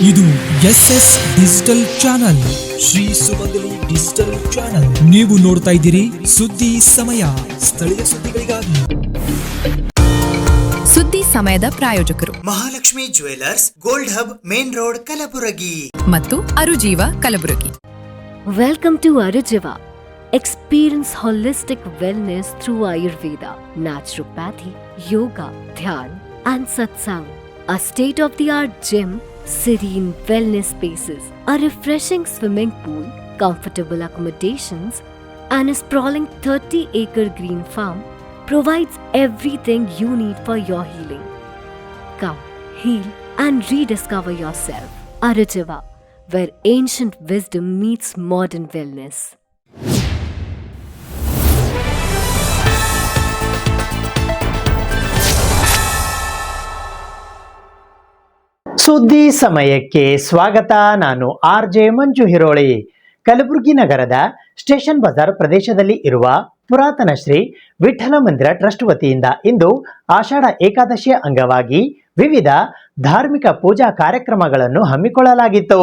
ಇದು SS digital channel, Shri ಸುಮಂಗಲಿ digital channel. ನೀವು ನೋಡ್ತಾ ಇದ್ದೀರಿ ಸುದ್ದಿ ಸಮಯ, ಸ್ಥಳೀಯ ಸುದ್ದಿಗಳಿಗಾಗಿ. ಸುದ್ದಿ ಸಮಯದ ಪ್ರಾಯೋಜಕರು Mahalakshmi jewellers, gold hub, main road, Kalaburagi ಮತ್ತು ಅರುಜೀವ Kalaburagi. Welcome to Arujiva. Experience holistic wellness through Ayurveda, naturopathy, yoga, dhyan and satsang. A state-of-the-art gym, serene wellness spaces, a refreshing swimming pool, comfortable accommodations and a sprawling 30-acre green farm provides everything you need for your healing. Come, heal and rediscover yourself. Arujiva, where ancient wisdom meets modern wellness. ಸುದ್ದಿ ಸಮಯಕ್ಕೆ ಸ್ವಾಗತ. ನಾನು RJ ಮಂಜು ಹಿರೋಳಿ. ಕಲಬುರಗಿ ನಗರದ station Bazaar ಪ್ರದೇಶದಲ್ಲಿ ಇರುವ ಪುರಾತನ ಶ್ರೀ ವಿಠಲ ಮಂದಿರ trust ವತಿಯಿಂದ ಇಂದು ಆಷಾಢ ಏಕಾದಶಿಯ ಅಂಗವಾಗಿ ವಿವಿಧ ಧಾರ್ಮಿಕ ಪೂಜಾ ಕಾರ್ಯಕ್ರಮಗಳನ್ನು ಹಮ್ಮಿಕೊಳ್ಳಲಾಗಿತ್ತು.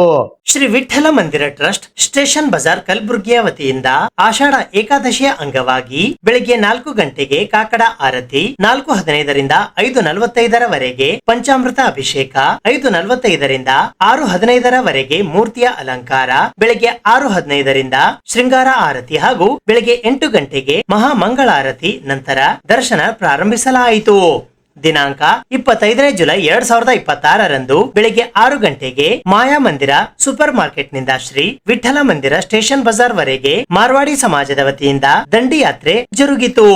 ಶ್ರೀ ವಿಠಲ ಮಂದಿರ ಟ್ರಸ್ಟ್ ಸ್ಟೇಷನ್ ಬಜಾರ್ ಕಲಬುರಗಿಯ ವತಿಯಿಂದ ಆಷಾಢ ಏಕಾದಶಿಯ ಅಂಗವಾಗಿ ಬೆಳಿಗ್ಗೆ 4 ಗಂಟೆಗೆ ಕಾಕಡ ಆರತಿ, 4:15ರಿಂದ 5:45ರವರೆಗೆ ಪಂಚಾಮೃತ ಅಭಿಷೇಕ, 5:45ರಿಂದ 6:15ರವರೆಗೆ ಮೂರ್ತಿಯ ಅಲಂಕಾರ, ಬೆಳಿಗ್ಗೆ 6:15ರಿಂದ ಶೃಂಗಾರ ಆರತಿ ಹಾಗೂ ಬೆಳಿಗ್ಗೆ 8 ಗಂಟೆಗೆ ಮಹಾ ಮಂಗಳಾರತಿ ನಂತರ ದರ್ಶನ ಪ್ರಾರಂಭಿಸಲಾಯಿತು. ದಿನಾಂಕ 25 ಜುಲೈ 2026ರಂದು ಬೆಳಿಗ್ಗೆ 6 ಗಂಟೆಗೆ ಮಾಯಾ ಮಂದಿರ ಸೂಪರ್ ಮಾರ್ಕೆಟ್ ನಿಂದ ಶ್ರೀ ವಿಠಲ ಮಂದಿರ ಸ್ಟೇಷನ್ ಬಜಾರ್ ವರೆಗೆ ಮಾರ್ವಾಡಿ ಸಮಾಜದ ವತಿಯಿಂದ ದಂಡಿ ಯಾತ್ರೆ ಜರುಗಿತು.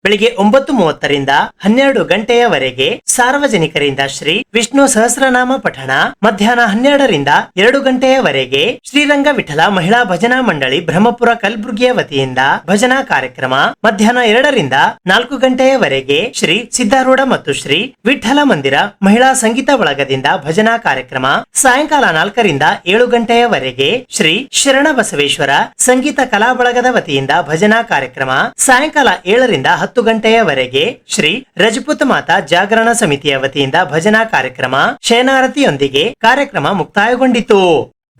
ಬೆಳಿಗ್ಗೆ 9:30ರಿಂದ 12 ಗಂಟೆಯವರೆಗೆ ಸಾರ್ವಜನಿಕರಿಂದ ಶ್ರೀ ವಿಷ್ಣು ಸಹಸ್ರನಾಮ ಪಠಣ, ಮಧ್ಯಾಹ್ನ 12ರಿಂದ 2 ಗಂಟೆಯವರೆಗೆ ಶ್ರೀರಂಗ ವಿಠಲ ಮಹಿಳಾ ಭಜನಾ ಮಂಡಳಿ ಬ್ರಹ್ಮಪುರ ಕಲಬುರಗಿಯ ವತಿಯಿಂದ ಭಜನಾ ಕಾರ್ಯಕ್ರಮ, ಮಧ್ಯಾಹ್ನ 2ರಿಂದ 4 ಗಂಟೆಯವರೆಗೆ ಶ್ರೀ ಸಿದ್ಧಾರೂಢ ಮತ್ತು ಶ್ರೀ ವಿಠಲ ಮಂದಿರ ಮಹಿಳಾ ಸಂಗೀತ ಬಳಗದಿಂದ ಭಜನಾ ಕಾರ್ಯಕ್ರಮ, ಸಾಯಂಕಾಲ 4ರಿಂದ 7 ಗಂಟೆಯವರೆಗೆ ಶ್ರೀ ಶರಣ ಬಸವೇಶ್ವರ ಸಂಗೀತ ಕಲಾ ಬಳಗದ ವತಿಯಿಂದ ಭಜನಾ ಕಾರ್ಯಕ್ರಮ, ಸಾಯಂಕಾಲ 7ರಿಂದ 10 ಗಂಟೆಯವರೆಗೆ ಶ್ರೀ ರಜಪೂತ್ ಮಾತಾ ಜಾಗರಣ ಸಮಿತಿಯ ವತಿಯಿಂದ ಭಜನಾ ಕಾರ್ಯಕ್ರಮ, ಶಯನಾರತಿಯೊಂದಿಗೆ ಕಾರ್ಯಕ್ರಮ ಮುಕ್ತಾಯಗೊಂಡಿತು.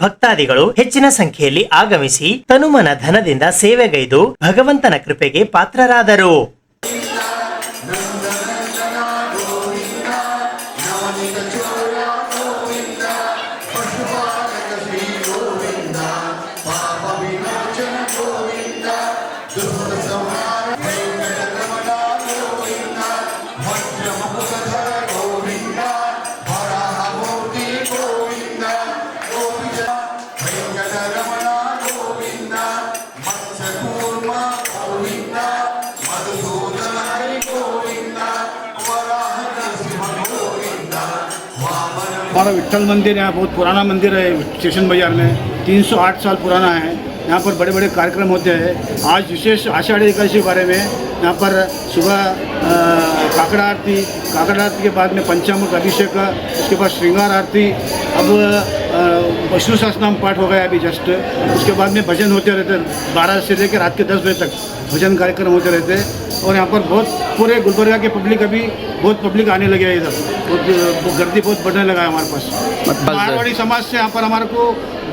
ಭಕ್ತಾದಿಗಳು ಹೆಚ್ಚಿನ ಸಂಖ್ಯೆಯಲ್ಲಿ ಆಗಮಿಸಿ ತನುಮನ ಧನದಿಂದ ಸೇವೆಗೈದು ಭಗವಂತನ ಕೃಪೆಗೆ ಪಾತ್ರರಾದರು. हमारा विठल मंदिर यहाँ बहुत पुराना मंदिर है स्टेशन बाज़ार में, 308 साल पुराना है। यहाँ पर बड़े बड़े कार्यक्रम होते हैं। आज विशेष आषाढ़ी एकादशी के बारे में यहाँ पर सुबह काकड़ा आरती के बाद में पंचामृत अभिषेक, उसके बाद श्रृंगार आरती, अब विष्णु सहस्रनाम पाठ हो गया अभी जस्ट, उसके बाद में भजन होते रहते 12 से लेकर रात के 10 बजे तक भजन कार्यक्रम होते रहते हैं। और यहाँ पर बहुत पूरे गुलबर्गा के पब्लिक अभी बहुत पब्लिक आने लगे है इधर, गर्दी बहुत बढ़ने लगा है हमारे पास। मारवाड़ी समाज से यहाँ पर हमारे को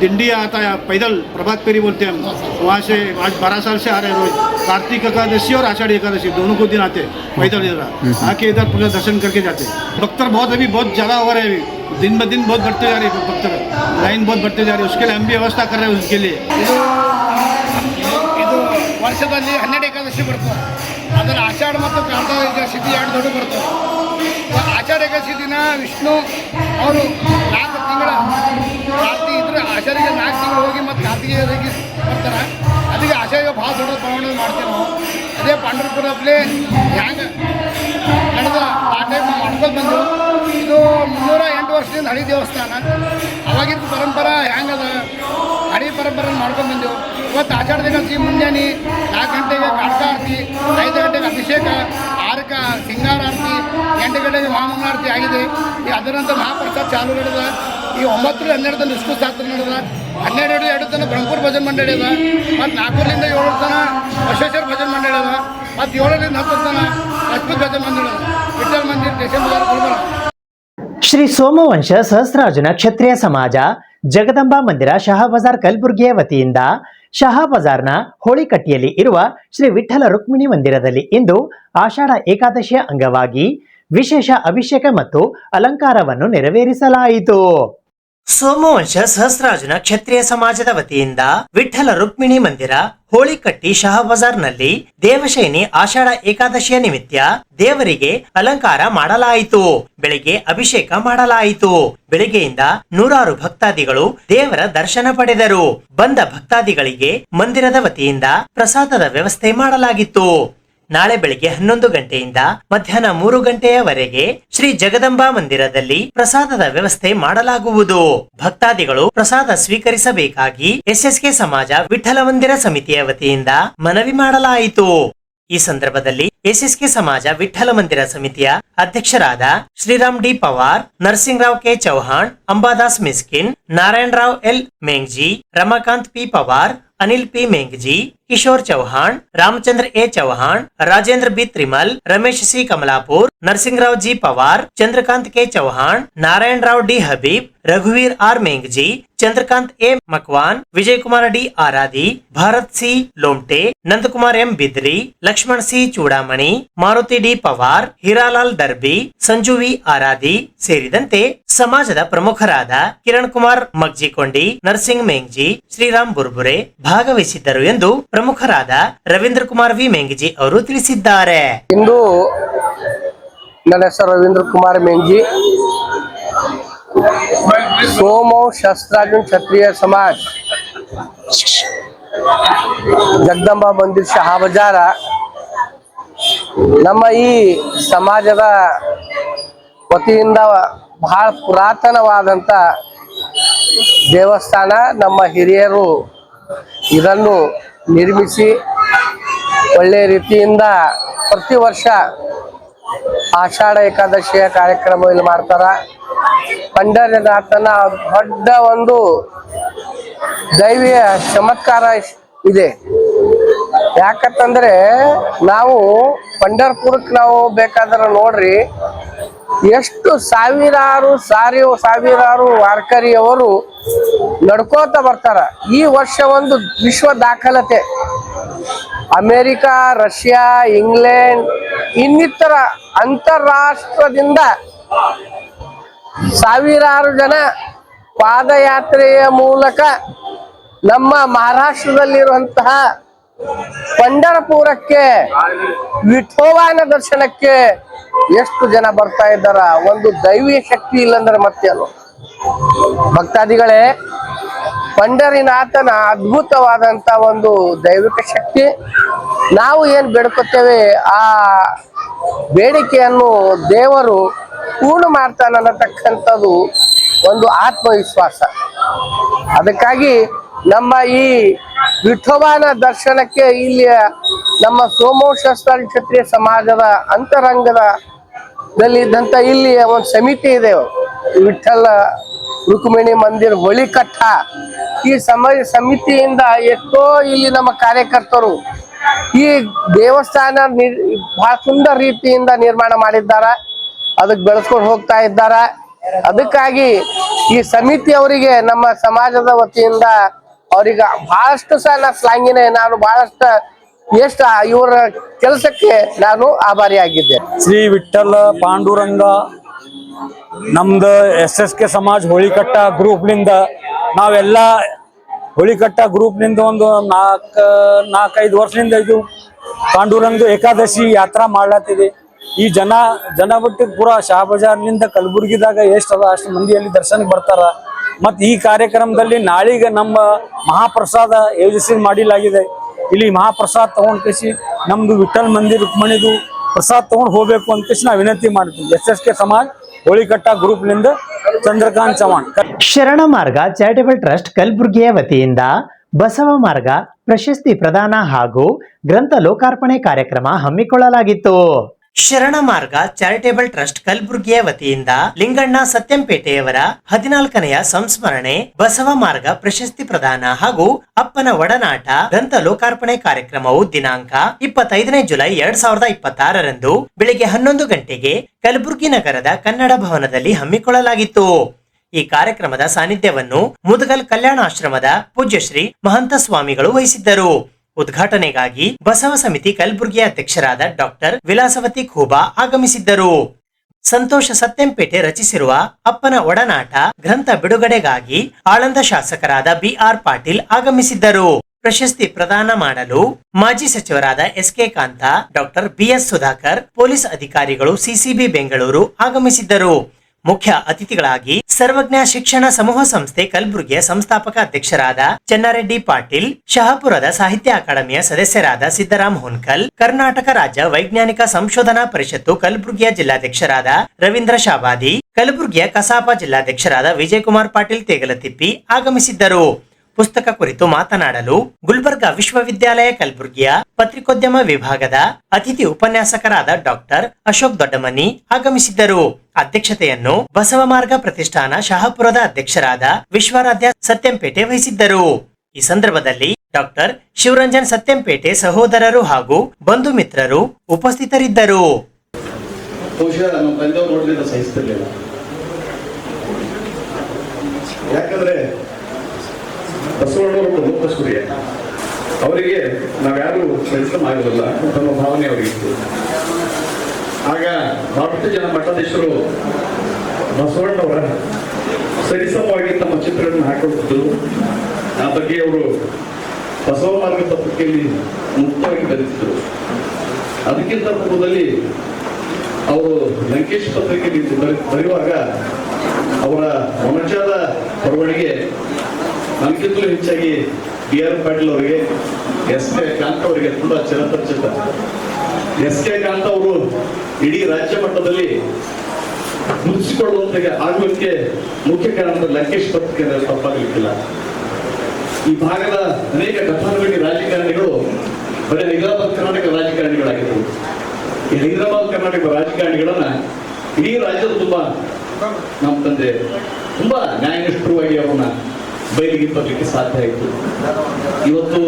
दिंडिया आता है, पैदल प्रभात फेरी बोलते हैं हम, वहाँ से आज 12 साल से आ रहे हैं रोज। कार्तिक एकादशी और आषाढ़ी एकादशी दोनों को दिन आते हैं पैदल इधर आके इधर पूरा दर्शन करके जाते हैं। भक्तर बहुत अभी बहुत ज़्यादा हो रहे हैं, अभी दिन ब दिन बहुत बढ़ते जा रहे हैं भक्तर, लाइन बहुत बढ़ते जा रहे हैं। उसके लिए हम भी व्यवस्था कर रहे हैं उसके लिए। ವರ್ಷದಲ್ಲಿ 12 ಏಕಾದಶಿ ಬರ್ತದೆ, ಅದರ ಆಷಾಢ ಮತ್ತು ಕಾರ್ತಿಕ ಏಕಾದಶಿ 2 ದೊಡ್ಡ ಬರ್ತವೆ. ಆಷಾಢ ಏಕಾದಶಿ ದಿನ ವಿಷ್ಣು ಅವರು 4 ತಿಂಗಳ ಕಾರ್ತಿ ಇದ್ರೆ ಆಷಾಢಿಗೆ 4 ತಿಂಗಳು ಹೋಗಿ ಮತ್ತು ಕಾರ್ತಿಗೆ ಬರ್ತಾರೆ. ಅದಕ್ಕೆ ಆಷಾಢಿಗೆ ಭಾಳ ದೊಡ್ಡ ಪ್ರಮಾಣದಲ್ಲಿ ಮಾಡ್ತೇವೆ ನಾವು. ಅದೇ ಪಾಂಡವಪುರದಲ್ಲಿ ಹ್ಯಾಂಗೆ ನಡೆದ ಆ ಟೈಮ್ ಮಾಡ್ಕೊಂಡು ಬಂದು ಇದು 308 ವರ್ಷದಿಂದ ಹಳಿ ದೇವಸ್ಥಾನ. ಅವಾಗಿದ್ದು ಪರಂಪರೆ ಹೆಂಗದ ಹಳಿ ಪರಂಪರೆ ಮಾಡ್ಕೊಂಡು ಬಂದೆವು. ಇವತ್ತು ಆಷಾಢ ಏಕಾದಶಿ ಮುಂಜಾನೆ 4 ಗಂಟೆಗೆ ಕಾಡ್ಕ ಆರತಿ, 5 ಗಂಟೆಗೆ ಅಭಿಷೇಕ, 6ಕ್ಕೆ ಸಿಂಗಾರ ಆರತಿ, 8 ಗಂಟೆಗೆ ಮಹಾಮಂಗಳಾರತಿ ಆಗಿದೆ. ಈ ಅದರ ನಂತರ ಮಹಾಪ್ರಸಾದ ಚಾಲು ನಡೆದ. ಈ 9 12 ವಿಷ್ಣು ಶಾಸ್ತ್ರ ನಡೆದ. 12 ತನಕ ಬ್ರಹ್ಮಪುರ ಭಜನ್ ಮಂಡಳಿ ಅದ. ಮತ್ತು 4ರಿಂದ 7 ತನಕ ಬಸವೇಶ್ವರ ಭಜನ್ ಮಂಡಳಿ ಅದ. ಮತ್ತು 7ರಿಂದ 10 ತನಕ ಅದ್ಭುತ ಭಜನ್ ಮಂಡಳಿ ಅದ. ವಿಠಲ್ ಮಂದಿರ ಸ್ಟೇಷನ್ ಬಜಾರ್ ಗುಲ್ಬರ್ಗ. ಶ್ರೀ ಸೋಮವಂಶ ಸಹಸ್ರಾರ್ಜುನ ಕ್ಷತ್ರಿಯ ಸಮಾಜ ಜಗದಂಬಾ ಮಂದಿರ ಶಹಾಬಜಾರ್ ಕಲಬುರಗಿಯ ವತಿಯಿಂದ ಶಹಾಬಜಾರ್ನ ಹೋಳಿಕಟ್ಟಿಯಲ್ಲಿ ಇರುವ ಶ್ರೀ ವಿಠ್ಠಲ ರುಕ್ಮಿಣಿ ಮಂದಿರದಲ್ಲಿ ಇಂದು ಆಷಾಢ ಏಕಾದಶಿಯ ಅಂಗವಾಗಿ ವಿಶೇಷ ಅಭಿಷೇಕ ಮತ್ತು ಅಲಂಕಾರವನ್ನು ನೆರವೇರಿಸಲಾಯಿತು. ಸೋಮವಂಶ ಸಹಸ್ರಾರ್ಜುನ ಕ್ಷತ್ರಿಯ ಸಮಾಜದ ವತಿಯಿಂದ ವಿಠ್ಠಲ ರುಕ್ಮಿಣಿ ಮಂದಿರ ಹೋಳಿಕಟ್ಟಿ ಶಹಾಬಜಾರ್ನಲ್ಲಿ ದೇವಶಯನಿ ಆಷಾಢ ಏಕಾದಶಿಯ ನಿಮಿತ್ತ ದೇವರಿಗೆ ಅಲಂಕಾರ ಮಾಡಲಾಯಿತು. ಬೆಳಿಗ್ಗೆ ಅಭಿಷೇಕ ಮಾಡಲಾಯಿತು. ಬೆಳಿಗ್ಗೆಯಿಂದ ನೂರಾರು ಭಕ್ತಾದಿಗಳು ದೇವರ ದರ್ಶನ ಪಡೆದರು. ಬಂದ ಭಕ್ತಾದಿಗಳಿಗೆ ಮಂದಿರದ ವತಿಯಿಂದ ಪ್ರಸಾದದ ವ್ಯವಸ್ಥೆ ಮಾಡಲಾಗಿತ್ತು. ನಾಳೆ ಬೆಳಿಗ್ಗೆ 11 ಗಂಟೆಯಿಂದ ಮಧ್ಯಾಹ್ನ 3 ಗಂಟೆಯವರೆಗೆ ಶ್ರೀ ಜಗದಂಬಾ ಮಂದಿರದಲ್ಲಿ ಪ್ರಸಾದದ ವ್ಯವಸ್ಥೆ ಮಾಡಲಾಗುವುದು. ಭಕ್ತಾದಿಗಳು ಪ್ರಸಾದ ಸ್ವೀಕರಿಸಬೇಕಾಗಿ ಎಸ್ಎಸ್ಕೆ ಸಮಾಜ ವಿಠ್ಠಲ ಮಂದಿರ ಸಮಿತಿಯ ವತಿಯಿಂದ ಮನವಿ ಮಾಡಲಾಯಿತು. ಈ ಸಂದರ್ಭದಲ್ಲಿ ಎಸ್ಎಸ್ಕೆ ಸಮಾಜ ವಿಠ್ಠಲ ಮಂದಿರ ಸಮಿತಿಯ ಅಧ್ಯಕ್ಷರಾದ Shriram D Pawar, Narsingrao K Chauhan, Ambadas Miskin, Narayanrao L Mengji, Ramakant P Pawar, Anil P Mengji, Kishore Chauhan, Ramachandra A Chauhan, Rajendra B Trimal, Ramesh C Kamalapur, Narsingrao G Pawar, Chandrakant K Chauhan, Narayanrao D Habib, ರಘುವೀರ್ R Mengji, Chandrakant A Makwan, Vijay Kumar D Aradi, Bharat C Lomte, Nandkumar M Bidri, Laxman C Chudamani, Maruti D Pawar, Hiralal Darbi, Sanju V Aradi ಸೇರಿದಂತೆ ಸಮಾಜದ ಪ್ರಮುಖರಾದ ಕಿರಣ್ ಕುಮಾರ್ ಮಗ್ಜಿಕೊಂಡಿ, ನರಸಿಂಗ್ ಮೇಂಗ್ಜಿ, ಶ್ರೀರಾಮ್ ಬುರ್ಬುರೆ ಭಾಗವಹಿಸಿದ್ದರು ಎಂದು ಪ್ರಮುಖರಾದ ರವೀಂದ್ರ ಕುಮಾರ್ ವಿ ಮೇಂಗ್ಜಿ ಅವರು ತಿಳಿಸಿದ್ದಾರೆ. ಇಂದು ನನ್ನ ಹೆಸರು ರವೀಂದ್ರ ಕುಮಾರ್ ಮೇಂಗ್ಜಿ, ಸೋಮವಂಶ ಕ್ಷತ್ರಿಯ ಸಮಾಜ ಜಗದಂಬಾ ಮಂದಿರ ಶಹಾಬಜಾರ ನಮ್ಮ ಈ ಸಮಾಜದ ವತಿಯಿಂದ ಬಹಳ ಪುರಾತನವಾದಂಥ ದೇವಸ್ಥಾನ. ನಮ್ಮ ಹಿರಿಯರು ಇದನ್ನು ನಿರ್ಮಿಸಿ ಒಳ್ಳೆಯ ರೀತಿಯಿಂದ ಪ್ರತಿ ವರ್ಷ ಆಷಾಢ ಏಕಾದಶಿಯ ಕಾರ್ಯಕ್ರಮ ಇಲ್ಲಿ ಮಾಡ್ತಾರ. ಪಂಡರನಾಥನ ದೊಡ್ಡ ಒಂದು ದೈವಿಯ ಚಮತ್ಕಾರ ಇದೆ. ಯಾಕಂತಂದ್ರೆ ನಾವು ಪಂಡರ್ಪುರಕ್ಕೆ ನಾವು ಬೇಕಾದ್ರೆ ನೋಡ್ರಿ, ಎಷ್ಟು ಸಾವಿರಾರು ವಾರ್ಕರಿಯವರು ನಡ್ಕೋತ ಬರ್ತಾರ. ಈ ವರ್ಷ ಒಂದು ವಿಶ್ವ ದಾಖಲತೆ. ಅಮೇರಿಕಾ, ರಷ್ಯಾ, ಇಂಗ್ಲೆಂಡ್ ಇನ್ನಿತರ ಅಂತಾರಾಷ್ಟ್ರದಿಂದ ಸಾವಿರಾರು ಜನ ಪಾದಯಾತ್ರೆಯ ಮೂಲಕ ನಮ್ಮ ಮಹಾರಾಷ್ಟ್ರದಲ್ಲಿರುವಂತಹ ಪಂಡರಪುರಕ್ಕೆ ವಿಠೋಬಾನ ದರ್ಶನಕ್ಕೆ ಎಷ್ಟು ಜನ ಬರ್ತಾ ಇದ್ದಾರ. ಒಂದು ದೈವಿ ಶಕ್ತಿ ಇಲ್ಲಂದ್ರೆ ಮತ್ತೇನು. ಭಕ್ತಾದಿಗಳೇ, ಪಂಡರಿನಾಥನ ಅದ್ಭುತವಾದಂತ ಒಂದು ದೈವಿಕ ಶಕ್ತಿ. ನಾವು ಏನ್ ಬೇಡ್ಕೊತೇವೆ ಆ ಬೇಡಿಕೆಯನ್ನು ದೇವರು ಪೂರ್ಣ ಮಾಡ್ತಾನೆ ಅನ್ನತಕ್ಕಂಥದ್ದು ಒಂದು ಆತ್ಮವಿಶ್ವಾಸ. ಅದಕ್ಕಾಗಿ ನಮ್ಮ ಈ ವಿಠೋಬಾನ ದರ್ಶನಕ್ಕೆ ಇಲ್ಲಿ ನಮ್ಮ ಸೋಮವಂಶ ಕ್ಷತ್ರಿಯ ಸಮಾಜದ ಅಂತರಂಗದಲ್ಲಿ ಇದ್ದಂತ ಇಲ್ಲಿ ಒಂದು ಸಮಿತಿ ಇದೆ, ವಿಠ್ಠಲ ರುಕ್ಮಿಣಿ ಮಂದಿರ ಹೋಳಿಕಟ್ಟ. ಈ ಸಮಿತಿಯಿಂದ ಎಷ್ಟೋ ಇಲ್ಲಿ ನಮ್ಮ ಕಾರ್ಯಕರ್ತರು ಈ ದೇವಸ್ಥಾನ ಬಹಳ ಸುಂದರ ರೀತಿಯಿಂದ ನಿರ್ಮಾಣ ಮಾಡಿದ್ದಾರೆ. ಅದಕ್ಕೆ ಬೆಳೆಸ್ಕೊಂಡು ಹೋಗ್ತಾ ಇದ್ದಾರೆ. ಅದಕ್ಕಾಗಿ ಈ ಸಮಿತಿ ಅವರಿಗೆ ನಮ್ಮ ಸಮಾಜದ ವತಿಯಿಂದ ಅವ್ರಿಗೆ ಬಹಳಷ್ಟು ಸಹ ಶ್ಲಾಘನೆ, ನಾನು ಬಹಳಷ್ಟು ಎಷ್ಟು ಇವರ ಕೆಲಸಕ್ಕೆ ನಾನು ಆಭಾರಿಯಾಗಿದ್ದೆ. ಶ್ರೀ ವಿಠ್ಠಲ ಪಾಂಡುರಂಗ ನಮ್ದು SSK ಸಮಾಜ ಹೋಳಿಕಟ್ಟ ಗ್ರೂಪ್ನಿಂದ ನಾವೆಲ್ಲ ಹೋಳಿಕಟ್ಟ ಗ್ರೂಪ್ನಿಂದ ಒಂದು 4-5 ವರ್ಷದಿಂದ ಇದು ಪಾಂಡುರಂಗ ಏಕಾದಶಿ ಯಾತ್ರಾ ಮಾಡ್ಲತ್ತಿದೆ. ಈ ಜನ ಬಿಟ್ಟು ಪೂರಾ ಶಹಾಬಜಾರ್ನಿಂದ ಕಲಬುರ್ಗಿದಾಗ ಎಷ್ಟದ ಅಷ್ಟು ಮಂದಿಯಲ್ಲಿ ದರ್ಶನಕ್ಕೆ ಬರ್ತಾರ. ಮತ್ತು ಈ ಕಾರ್ಯಕ್ರಮದಲ್ಲಿ ನಾಳೆಗೆ ನಮ್ಮ ಮಹಾಪ್ರಸಾದ ಯೋಜಿಸಿ ಮಾಡಿಲಾಗಿದೆ. ಇಲ್ಲಿ ಮಹಾಪ್ರಸಾದ ತಗೊಂಡ್ ಕೇಸಿ ನಮ್ದು ವಿಠ್ಠಲ್ ಮಂದಿರ ರುಕ್ಮಿಣಿದು ಪ್ರಸಾದ ತಗೊಂಡು ಹೋಗ್ಬೇಕು ಅಂತ ಕೇಸಿ ನಾವು ವಿನಂತಿ ಮಾಡ್ತೀವಿ. SSK ಸಮಾಜ್ ಹೋಳಿಕಟ್ಟ ಗ್ರೂಪ್ನಿಂದ ಚಂದ್ರಕಾಂತ್ ಚವಾಣ್. ಶರಣ ಮಾರ್ಗ ಚಾರಿಟೇಬಲ್ ಟ್ರಸ್ಟ್ ಕಲಬುರಗಿಯ ವತಿಯಿಂದ ಬಸವ ಮಾರ್ಗ ಪ್ರಶಸ್ತಿ ಪ್ರದಾನ ಹಾಗೂ ಗ್ರಂಥ ಲೋಕಾರ್ಪಣೆ ಕಾರ್ಯಕ್ರಮ ಹಮ್ಮಿಕೊಳ್ಳಲಾಗಿತ್ತು. ಶರಣ ಮಾರ್ಗ ಚಾರಿಟೇಬಲ್ ಟ್ರಸ್ಟ್ ಕಲಬುರಗಿಯ ವತಿಯಿಂದ ಲಿಂಗಣ್ಣ ಸತ್ಯಂಪೇಟೆಯವರ 14ನೆಯ ಸಂಸ್ಮರಣೆ ಬಸವ ಮಾರ್ಗ ಪ್ರಶಸ್ತಿ ಪ್ರದಾನ ಹಾಗೂ ಅಪ್ಪನ ಒಡನಾಟ ಗ್ರಂಥ ಲೋಕಾರ್ಪಣೆ ಕಾರ್ಯಕ್ರಮವು ದಿನಾಂಕ 25 ಜುಲೈ 2026ರಂದು ಬೆಳಿಗ್ಗೆ 11 ಗಂಟೆಗೆ ಕಲಬುರಗಿ ನಗರದ ಕನ್ನಡ ಭವನದಲ್ಲಿ ಹಮ್ಮಿಕೊಳ್ಳಲಾಗಿತ್ತು. ಈ ಕಾರ್ಯಕ್ರಮದ ಸಾನ್ನಿಧ್ಯವನ್ನು ಮುದಗಲ್ ಕಲ್ಯಾಣಾಶ್ರಮದ ಪೂಜ್ಯ ಶ್ರೀ ಮಹಂತ ಸ್ವಾಮಿಗಳು ವಹಿಸಿದ್ದರು. ಉದ್ಘಾಟನೆಗಾಗಿ ಬಸವ ಸಮಿತಿ ಕಲಬುರಗಿಯ ಅಧ್ಯಕ್ಷರಾದ ಡಾಕ್ಟರ್ ವಿಲಾಸವತಿ ಖೂಬಾ ಆಗಮಿಸಿದ್ದರು. ಸಂತೋಷ ಸತ್ಯಂಪೇಟೆ ರಚಿಸಿರುವ ಅಪ್ಪನ ಒಡನಾಟ ಗ್ರಂಥ ಬಿಡುಗಡೆಗಾಗಿ ಆಳಂದ ಶಾಸಕರಾದ ಬಿಆರ್ ಪಾಟೀಲ್ ಆಗಮಿಸಿದ್ದರು. ಪ್ರಶಸ್ತಿ ಪ್ರದಾನ ಮಾಡಲು ಮಾಜಿ ಸಚಿವರಾದ ಎಸ್ಕೆ ಕಾಂತ, ಡಾಕ್ಟರ್ ಬಿಎಸ್ ಸುಧಾಕರ್, ಪೊಲೀಸ್ ಅಧಿಕಾರಿಗಳು, ಸಿಸಿಬಿ ಬೆಂಗಳೂರು ಆಗಮಿಸಿದ್ದರು. ಮುಖ್ಯ ಅತಿಥಿಗಳಾಗಿ ಸರ್ವಜ್ಞ ಶಿಕ್ಷಣ ಸಮೂಹ ಸಂಸ್ಥೆ ಕಲಬುರಗಿಯ ಸಂಸ್ಥಾಪಕ ಅಧ್ಯಕ್ಷರಾದ ಚನ್ನಾರೆಡ್ಡಿ ಪಾಟೀಲ್, ಶಹಾಪುರದ ಸಾಹಿತ್ಯ ಅಕಾಡೆಮಿಯ ಸದಸ್ಯರಾದ ಸಿದ್ದರಾಮ್ ಹುನ್ಕಲ್, ಕರ್ನಾಟಕ ರಾಜ್ಯ ವೈಜ್ಞಾನಿಕ ಸಂಶೋಧನಾ ಪರಿಷತ್ತು ಕಲಬುರಗಿಯ ಜಿಲ್ಲಾಧ್ಯಕ್ಷರಾದ ರವೀಂದ್ರ ಶಾಬಾದಿ, ಕಲಬುರಗಿಯ ಕಸಾಪ ಜಿಲ್ಲಾಧ್ಯಕ್ಷರಾದ ವಿಜಯಕುಮಾರ್ ಪಾಟೀಲ್ ತೇಗಲತಿಪ್ಪಿ ಆಗಮಿಸಿದ್ದರು. ಪುಸ್ತಕ ಕುರಿತು ಮಾತನಾಡಲು ಗುಲ್ಬರ್ಗಾ ವಿಶ್ವವಿದ್ಯಾಲಯ ಕಲಬುರಗಿಯ ಪತ್ರಿಕೋದ್ಯಮ ವಿಭಾಗದ ಅತಿಥಿ ಉಪನ್ಯಾಸಕರಾದ ಡಾಕ್ಟರ್ ಅಶೋಕ್ ದೊಡ್ಡಮನಿ ಆಗಮಿಸಿದ್ದರು. ಅಧ್ಯಕ್ಷತೆಯನ್ನು ಬಸವ ಮಾರ್ಗ ಪ್ರತಿಷ್ಠಾನ ಶಹಾಪುರದ ಅಧ್ಯಕ್ಷರಾದ ವಿಶ್ವರಾಧ್ಯ ಸತ್ಯಂಪೇಟೆ ವಹಿಸಿದ್ದರು. ಈ ಸಂದರ್ಭದಲ್ಲಿ ಡಾಕ್ಟರ್ ಶಿವರಂಜನ್ ಸತ್ಯಂಪೇಟೆ ಸಹೋದರರು ಹಾಗೂ ಬಂಧು ಮಿತ್ರರು ಉಪಸ್ಥಿತರಿದ್ದರು. ಯಾಕಂದ್ರೆ ಬಸವಣ್ಣವರು ಲೋಕ ಸೂರ್ಯ, ಅವರಿಗೆ ನಾವ್ಯಾರು ಪರಿಶ್ರಮ ಆಗಿರಲ್ಲ ತಮ್ಮ ಭಾವನೆ ಅವರಿಗಿತ್ತು. ಆಗ ಭಾರತ ಜನ ಮಠಾಧೀಶರು ಬಸವಣ್ಣವರ ಸರಿಸಮವಾಗಿ ತಮ್ಮ ಚಿತ್ರಗಳನ್ನು ಹಾಕೊಳ್ತಿದ್ರು. ಆ ಬಗ್ಗೆ ಅವರು ಬಸವ ಮಾರ್ಗ ಪತ್ರಿಕೆಯಲ್ಲಿ ಮುಕ್ತವಾಗಿ ಬರೆದಿದ್ದರು. ಅದಕ್ಕಿಂತ ಪೂರ್ವದಲ್ಲಿ ಅವರು ಲಂಕೇಶ್ ಪತ್ರಿಕೆಯಲ್ಲಿ ಬರೆಯುವಾಗ ಅವರ ಮೊನಚಾದ ಬರವಣಿಗೆ ನಮಗಿಂತಲೂ ಹೆಚ್ಚಾಗಿ ಬಿ.ಆರ್. ಪಾಟೀಲ್ ಅವರಿಗೆ, ಎಸ್.ಕೆ. ಕಾಂತ ಅವರಿಗೆ ತುಂಬಾ ಚಿರಪರಿಚಿತ. ಎಸ್.ಕೆ. ಕಾಂತ ಅವರು ಇಡೀ ರಾಜ್ಯ ಮಟ್ಟದಲ್ಲಿ ಗುರುತಿಸಿಕೊಳ್ಳುವಂತೆ ಆಗುವುದಕ್ಕೆ ಮುಖ್ಯ ಕಾರಣ ಲಂಕೇಶ್ ಪತ್ರಿಕೆ ತಪ್ಪಾಗಲಿಕ್ಕಿಲ್ಲ. ಈ ಭಾಗದ ಅನೇಕ ಕಥಾನಗಳಿಗೆ ರಾಜಕಾರಣಿಗಳು ಬರೀ ಹೈದರಾಬಾದ್ ಕರ್ನಾಟಕ ರಾಜಕಾರಣಿಗಳಾಗಿದ್ದರು. ಈ ಹೈದರಾಬಾದ್ ಕರ್ನಾಟಕ ರಾಜಕಾರಣಿಗಳನ್ನ ಇಡೀ ರಾಜ್ಯದ ತುಂಬಾ ನಮ್ಮ ತಂದೆ ತುಂಬಾ ನ್ಯಾಯನಿಷ್ಠವಾಗಿ ಅವ್ರನ್ನ ಬಯಲಿಗೆ ತರಲಿಕ್ಕೆ ಸಾಧ್ಯ ಆಯಿತು. ಇವತ್ತು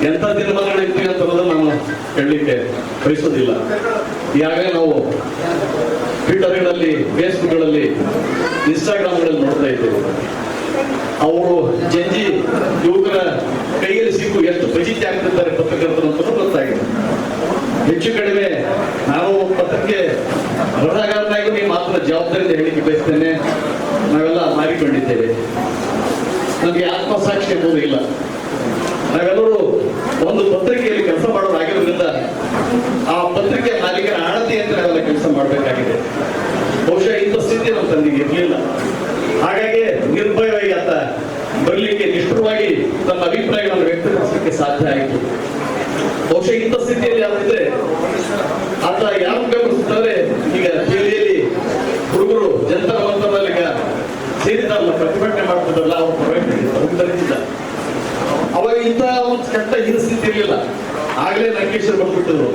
ಎಂಥ ದಿನಮಾನಗಳು ಇರ್ತೀವಿ ಅಂತ ನಾನು ಹೇಳಲಿಕ್ಕೆ ಬಯಸೋದಿಲ್ಲ. ಈಗಾಗಲೇ ನಾವು ಟ್ವಿಟರ್ಗಳಲ್ಲಿ, ಫೇಸ್ಬುಕ್ಗಳಲ್ಲಿ, ಇನ್ಸ್ಟಾಗ್ರಾಮ್ಗಳಲ್ಲಿ ನೋಡ್ತಾ ಇದ್ದೇವೆ. ಅವರು ಜಂಜಿ ಯುವಕರ ಕೈಯಲ್ಲಿ ಸಿಕ್ಕು ಎಷ್ಟು ಫಜಿತಿ ಆಗ್ತಿದ್ದಾರೆ ಪತ್ರಕರ್ತರು ಅಂತ ಗೊತ್ತಾಗಿದೆ. ಹೆಚ್ಚು ಕಡಿಮೆ ನಾವು ಪತ್ರಕ್ಕೆ ಬರಹಗಾರನಾಗಿ ಈ ಮಾತ್ರ ಜವಾಬ್ದಾರಿಯಿಂದ ಹೇಳಿಕೆ ಬಯಸ್ತೇನೆ. ನಾವೆಲ್ಲ ಮಾರಿಕೊಂಡಿದ್ದೇವೆ. ನಮಗೆ ಆತ್ಮಸಾಕ್ಷಿ ಎಂಬುದು ಇಲ್ಲ. ನಾವೆಲ್ಲರೂ ಒಂದು ಪತ್ರಿಕೆಯಲ್ಲಿ ಕೆಲಸ ಮಾಡೋರಾಗಿರೋದ್ರಿಂದ ಆ ಪತ್ರಿಕೆ ಮಾಲೀಕರ ಆಣತಿ ಅಂತ ನಾವೆಲ್ಲ ಕೆಲಸ ಮಾಡಬೇಕಾಗಿದೆ. ಬಹುಶಃ ಇಂಥ ಸ್ಥಿತಿ ನಮ್ಮ ತಂದೆಗೆ ಇರಲಿಲ್ಲ. ಹಾಗಾಗಿ ನಿರ್ಭಯವಾಗಿ ಆತ ಬರಲಿಕ್ಕೆ ನಿಷ್ಠುರವಾಗಿ ತನ್ನ ಅಭಿಪ್ರಾಯಗಳನ್ನು ವ್ಯಕ್ತಪಡಿಸಲಿಕ್ಕೆ ಸಾಧ್ಯ ಆಯಿತು. ಬಹುಶಃ ಇಂಥ ಸ್ಥಿತಿಯಲ್ಲಿ ಆಗಿದ್ರೆ ಆತ ಯಾರು ಗಮನಿಸ್ತಾರೆ, ಈಗ ದೆಹಲಿಯಲ್ಲಿ ಹುಡುಗರು ಜನತಾ ಮಂತ್ರದಲ್ಲಿ ಸೇರಿದಾರಲ್ಲ ಪ್ರತಿಭಟನೆ ಮಾಡ್ತಿದ್ರಲ್ಲ, ಅವ್ರು ಹೊರಗಿದ್ದ ಅವಾಗ ಇಂಥ ಒಂದು ಕೆಟ್ಟ ಸ್ಥಿತಿ ಇರಲಿಲ್ಲ. ಆಗ್ಲೇ ಲಂಕೇಶ್ವರ ಬಂದ್ಬಿಟ್ಟಿದ್ರು,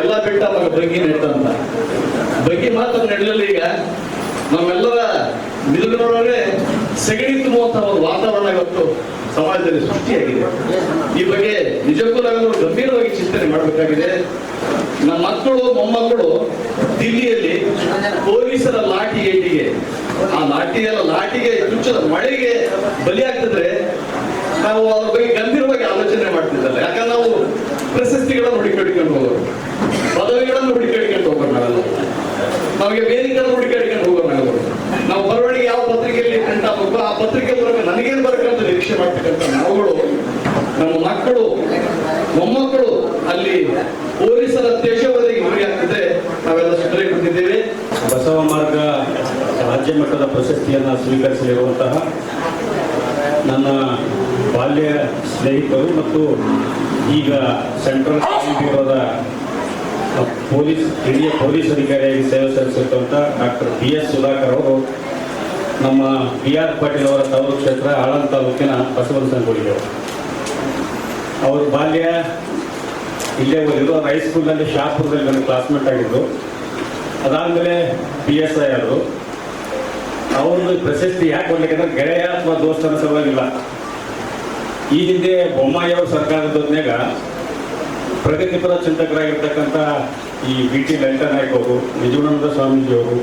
ಎಲ್ಲ ಬೆಟ್ಟ ಅವಾಗ ಬಗ್ಗಿ ನೆಟ್ಟ ಅಂತ. ಬಗ್ಗಿ ಮಾತ್ರ ನೆಡಲಿಲ್ಲ. ಈಗ ನಮ್ಮೆಲ್ಲರ ನಿಲುಗಡೆ ಸೆಗಣಿ ತುಂಬುವಂತಹ ಒಂದು ವಾತಾವರಣ ಇವತ್ತು ಸಮಾಜದಲ್ಲಿ ಸೃಷ್ಟಿಯಾಗಿದೆ. ಈ ಬಗ್ಗೆ ನಿಜಕ್ಕೂ ನಾವೆಲ್ಲರೂ ಗಂಭೀರವಾಗಿ ಚಿಂತನೆ ಮಾಡಬೇಕಾಗಿದೆ. ನಮ್ಮ ಮಕ್ಕಳು, ಮೊಮ್ಮಕ್ಕಳು ದಿಲ್ಲಿಯಲ್ಲಿ ಪೊಲೀಸರ ಲಾಠಿ ಏಟಿಗೆ, ಆ ಲಾಠಿಗೆ ಚುಚ್ಚದ ಮಳೆಗೆ ಬಲಿಯಾಗ್ತಿದ್ರೆ ನಾವು ಅವ್ರ ಬಗ್ಗೆ ಗಂಭೀರವಾಗಿ ಆಲೋಚನೆ ಮಾಡ್ತಿದ್ದಲ್ಲ. ಯಾಕಂದ್ರೆ ನಾವು ಪ್ರಶಸ್ತಿಗಳನ್ನು ಹುಡುಕಿಕೊಂಡು ಹೋಗೋರು, ಪದವಿಗಳನ್ನು ಹುಡುಕಿಕೊಂಡು ಹೋಗೋರು, ನಾವೆಲ್ಲ ನಮಗೆ ವೇದಿಕೆಗಳನ್ನು ಹುಡುಕಿಕೊಂಡು ಹೋಗೋರು. ನಾವು ಬರವಣಿಗೆ ಯಾವ ಪತ್ರಿಕೆಯಲ್ಲಿ ಪ್ರಿಂಟ್ ಆಗಬೇಕು, ಆ ಪತ್ರಿಕೆ ಬರಬೇಕು, ನನಗೇನು ಬರಬೇಕಂತ ನಿರೀಕ್ಷೆ ಮಾಡ್ತಕ್ಕಂಥ ನಾವುಗಳು, ನಮ್ಮ ಮಕ್ಕಳು, ಮೊಮ್ಮಕ್ಕಳು ಅಲ್ಲಿ ಪೊಲೀಸರ ದೇಶವರಿಗೆ ಗುರಿಯಾಗ್ತಿದ್ರೆ ನಾವೆಲ್ಲ ಸುಧಾರಿ ಕೊಟ್ಟಿದ್ದೇವೆ. ಬಸವ ಮಾರ್ಗ ರಾಜ್ಯ ಮಟ್ಟದ ಪ್ರಶಸ್ತಿಯನ್ನು ಸ್ವೀಕರಿಸಲಿರುವಂತಹ ನನ್ನ ಬಾಲ್ಯ ಸ್ನೇಹಿತರು ಮತ್ತು ಈಗ ಸೆಂಟ್ರಲ್ ಬ್ಯೂರೋದ ಹಿರಿಯ ಪೊಲೀಸ್ ಅಧಿಕಾರಿಯಾಗಿ ಸೇವೆ ಸಲ್ಲಿಸಿರುವಂಥ ಡಾಕ್ಟರ್ ಬಿ.ಎಸ್. ಸುಧಾಕರ್ ಅವರು ನಮ್ಮ ಬಿ.ಆರ್. ಪಾಟೀಲ್ ಅವರ ತವರು ಕ್ಷೇತ್ರ ಆಳಂದ ತಾಲೂಕಿನ ಬಸವನಸನಗುಡಿಯವರು. ಅವರು ಬಾಲ್ಯ ಇಲ್ಲೇ ಓದಿದ್ರು. ಅವ್ರು ಹೈಸ್ಕೂಲ್ನಲ್ಲಿ ಶಾಪುರದಲ್ಲಿ ನನ್ನ ಕ್ಲಾಸ್ಮೇಟ್ ಆಗಿದ್ದು. ಅದಾದಮೇಲೆ PSI ಆದರು. ಅವ್ರದ್ದು ಪ್ರಶಸ್ತಿ ಯಾಕೆ ಕೊಡ್ಲಿಕ್ಕಂದ್ರೆ ಗೆಳೆಯ ಅಥವಾ ದೋಸ್ತನ ಸಲುವಾಗಿಲ್ಲ. ಈ ಹಿಂದೆ ಬೊಮ್ಮಾಯಿ ಅವ್ರ ಸರ್ಕಾರದ ಹೊತ್ನ್ಯಾಗ ಪ್ರಗತಿಪರ ಚಿಂತಕರಾಗಿರ್ತಕ್ಕಂಥ ಈ BT ಲಲಿತಾ ನಾಯ್ಕ ಅವರು, ನಿಜಗುಣಾನಂದ ಸ್ವಾಮೀಜಿಯವರು,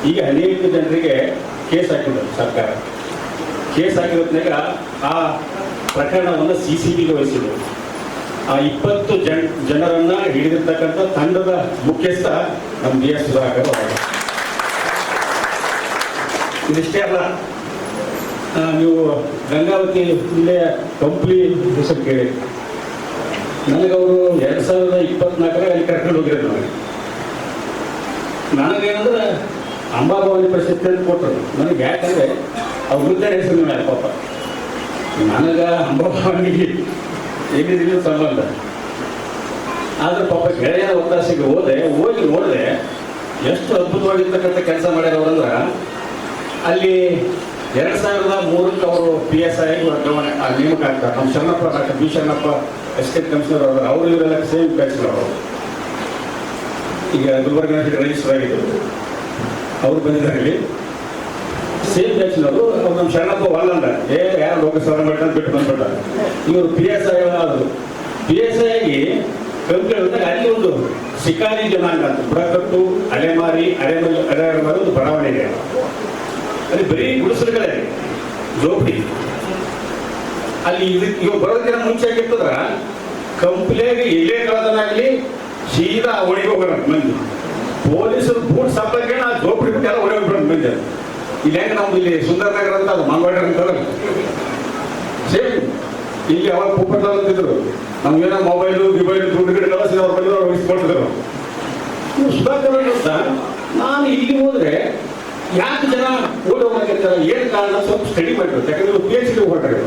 ಈಗ ಅನೇಕ ಜನರಿಗೆ ಕೇಸ್ ಹಾಕಿದ್ರು ಸರ್ಕಾರ. ಕೇಸ್ ಹಾಕಿರೋದ್ನಾಗ ಆ ಪ್ರಕರಣವನ್ನು CCBಗೆ ವಹಿಸಿದ್ರು. ಆ 20 ಜನರನ್ನ ಹಿಡಿದಿರ್ತಕ್ಕಂಥ ತಂಡದ ಮುಖ್ಯಸ್ಥ ನಮ್ಮ BS ಸುಧಾಕರ್ ಅವರು. ಇದಿಷ್ಟೇ ಅಲ್ಲ, ನೀವು ಗಂಗಾವತಿ ಇಲ್ಲೇ ಕಂಪ್ಲಿ ಹೆಸರು ಕೇಳಿ ನನಗವರು 2024 ಅಲ್ಲಿ ಕರ್ಕೊಂಡು ಹೋಗಿರೋದು. ನನಗೇನಂದ್ರೆ ಅಂಬಾಭವಾನಿ ಪ್ರಶಸ್ತಿ ಅಂತ ಕೊಟ್ಟರು ನನಗೆ. ಯಾಕಂದರೆ ಅವ್ರ ವೃದ್ಧ ಹೆಸರು ಮೇಲೆ ಪಾಪ ನನಗೆ ಅಂಬಾಭವಾನಿಗೆ ಏನಿದ್ರು ಸಂಬಂಧ. ಆದ್ರೆ ಪಾಪ ಗೆಳೆಯರ ಒತ್ತಾಸೆಗೆ ಹೋಗಿ ನೋಡಿದೆ ಎಷ್ಟು ಅದ್ಭುತವಾಗಿರ್ತಕ್ಕಂಥ ಕೆಲಸ ಮಾಡ್ಯಾರ ಅವರಂದ್ರೆ. ಅಲ್ಲಿ 2003 ಅವರು PSI ವರ್ಗಾವಣೆ ನೇಮಕ ಆಗ್ತಾರೆ. ನಮ್ಮ Sharanappa, doctor B. Sharanappa estate commissioner ಅವರು ಇವರೆಲ್ಲ ಸೇಮ್ ಬ್ಯಾಚ್ನರ್ ಅವರು. ಈಗ ಗುಲ್ಬರ್ಗ ರಿಜಿಸ್ಟರ್ ಆಗಿದ್ದರು, ಅವರು ಬಂದಿದ್ದಾರೆ ಇಲ್ಲಿ ಸೇಮ್ ಬ್ಯಾಚ್ನವರು. ಅವ್ರು ನಮ್ಮ ಶರಣಪ್ಪ ಒಲ್ಲಂದ ಯಾರು ಲೋಕಸಭಾ ಮಟ್ಟ ಬಿಟ್ಟು ಬಂದ್ಬಿಟ್ಟ. ಇವರು PSI ಆದರು. PSI ಆಗಿ ಕಂಪ್ನಿ ಅಲ್ಲಿ ಒಂದು ಶಿಕಾರಿ ಜನಾಂಗ ಅಂತ ಬುಡಕಟ್ಟು, ಅಲೆಮಾರಿ, ಅರೆಮಾರಿ ಒಂದು ಬಡಾವಣೆ ಇದೆ. ಅಲ್ಲಿ ಬರೀ ಗುಡಿಸಲುಗಳೇ, ಜೋಪಡಿ. ಅಲ್ಲಿ ಇವಾಗ ಬರೋದಕ್ಕಿಂತ ಮುಂಚೆ ಆಗಿರ್ತದ್ರ ಕಂಪ್ನಿಯಾಗಿ ಎಲ್ಲೇ ಕಳೆದನಾಗಲಿ ಸೀದಾ ಒಳಗೆ ಹೋಗೋಣ ಮಂದಿ. ಪೊಲೀಸರು ಬೂಟ್ ಸಪ್ಲಕ್ಕೆ ಆ ಜೋಪಡಿ ಬಿಟ್ಟು ಎಲ್ಲ ಒಳಗೆ ಹೋಗ್ಬಿಡೋದು ಮಂದಿ. ಇಲ್ಲಿ ಹೆಂಗೆ ನಮ್ದು ಇಲ್ಲಿ ಸುಂದರನಗರ ಅಂತ ಅದು ಮಂಗವಾಡ ಅಂತಾರೆ ಸೇಮ್. ಇಲ್ಲಿ ಅವಾಗ ಪುಪ್ಪಟ್ಟ ಅಂತಿದ್ರು, ನಮ್ಗೇನೋ ಮೊಬೈಲು ಗಿಬೈಲು ದುಡ್ಡು ಗಿಡ ಕಳಿಸಿ ಅವ್ರ ಬಂದು ಅವ್ರು ಇಸ್ಕೊಳ್ತಿದ್ರು. ಸುಧಾಕರ್ ಅಂತ ನಾನು ಇಲ್ಲಿ ಹೋದ್ರೆ ಯಾಕೆ ಜನ ಓಡಿ ಹೋಗ್ಬೇಕಂತಾರೆ, ಏನು ಕಾರಣ ಸ್ವಲ್ಪ ಸ್ಟಡಿ ಮಾಡಿದ್ರು. ಯಾಕಂದ್ರೆ PhD ಹೊರಟಾರೆ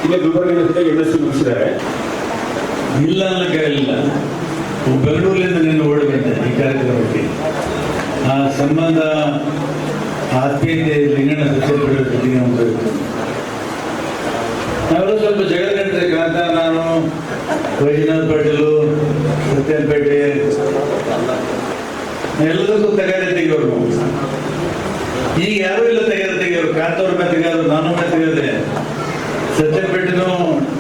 ಇಲ್ಲೇ ಗುಲ್ಬರ್ಗ ಯೂನಿವರ್ಸಿಟಿಗೆ MSc ಮುಗಿಸಿದ್ದಾರೆ. ಇಲ್ಲ ಅನ್ನಕ್ಕಾಗಲಿಲ್ಲ. ಬೆಂಗಳೂರಿನಿಂದ ನಿನ್ನ ಓಡಿ ಬಂದೆ ಈ ಕಾರ್ಯಕ್ರಮಕ್ಕೆ. ಆ ಸಂಬಂಧ ಆತ್ಮೀಯತೆ ಲಿಂಗಣ್ಣ ಸತ್ಯಪೀಠದ ಜೊತೆಗೆ ನಮ್ದು ನಾವೆಲ್ಲ ಸ್ವಲ್ಪ ಜಗಳ ಗಂಟೆ ಕಾಂತ. ನಾನು ವೈಜನಾಥ್ ಪಾಟೀಲು, ಸತ್ಯಪೇಟೆ ಎಲ್ಲದಕ್ಕೂ ತಯಾರಿ ತೆಗೆಯೋರು. ಈಗ ಯಾರೂ ಇಲ್ಲ ತಯಾರಿ ತೆಗೆಯೋರು. ಕಾಂತವ್ರ ಮೆತ್ತಗಾದ್ರು, ನಾನು ಮೆತ್ತಗಾದೆ, ಸತ್ಯಪೇಟೆನೂ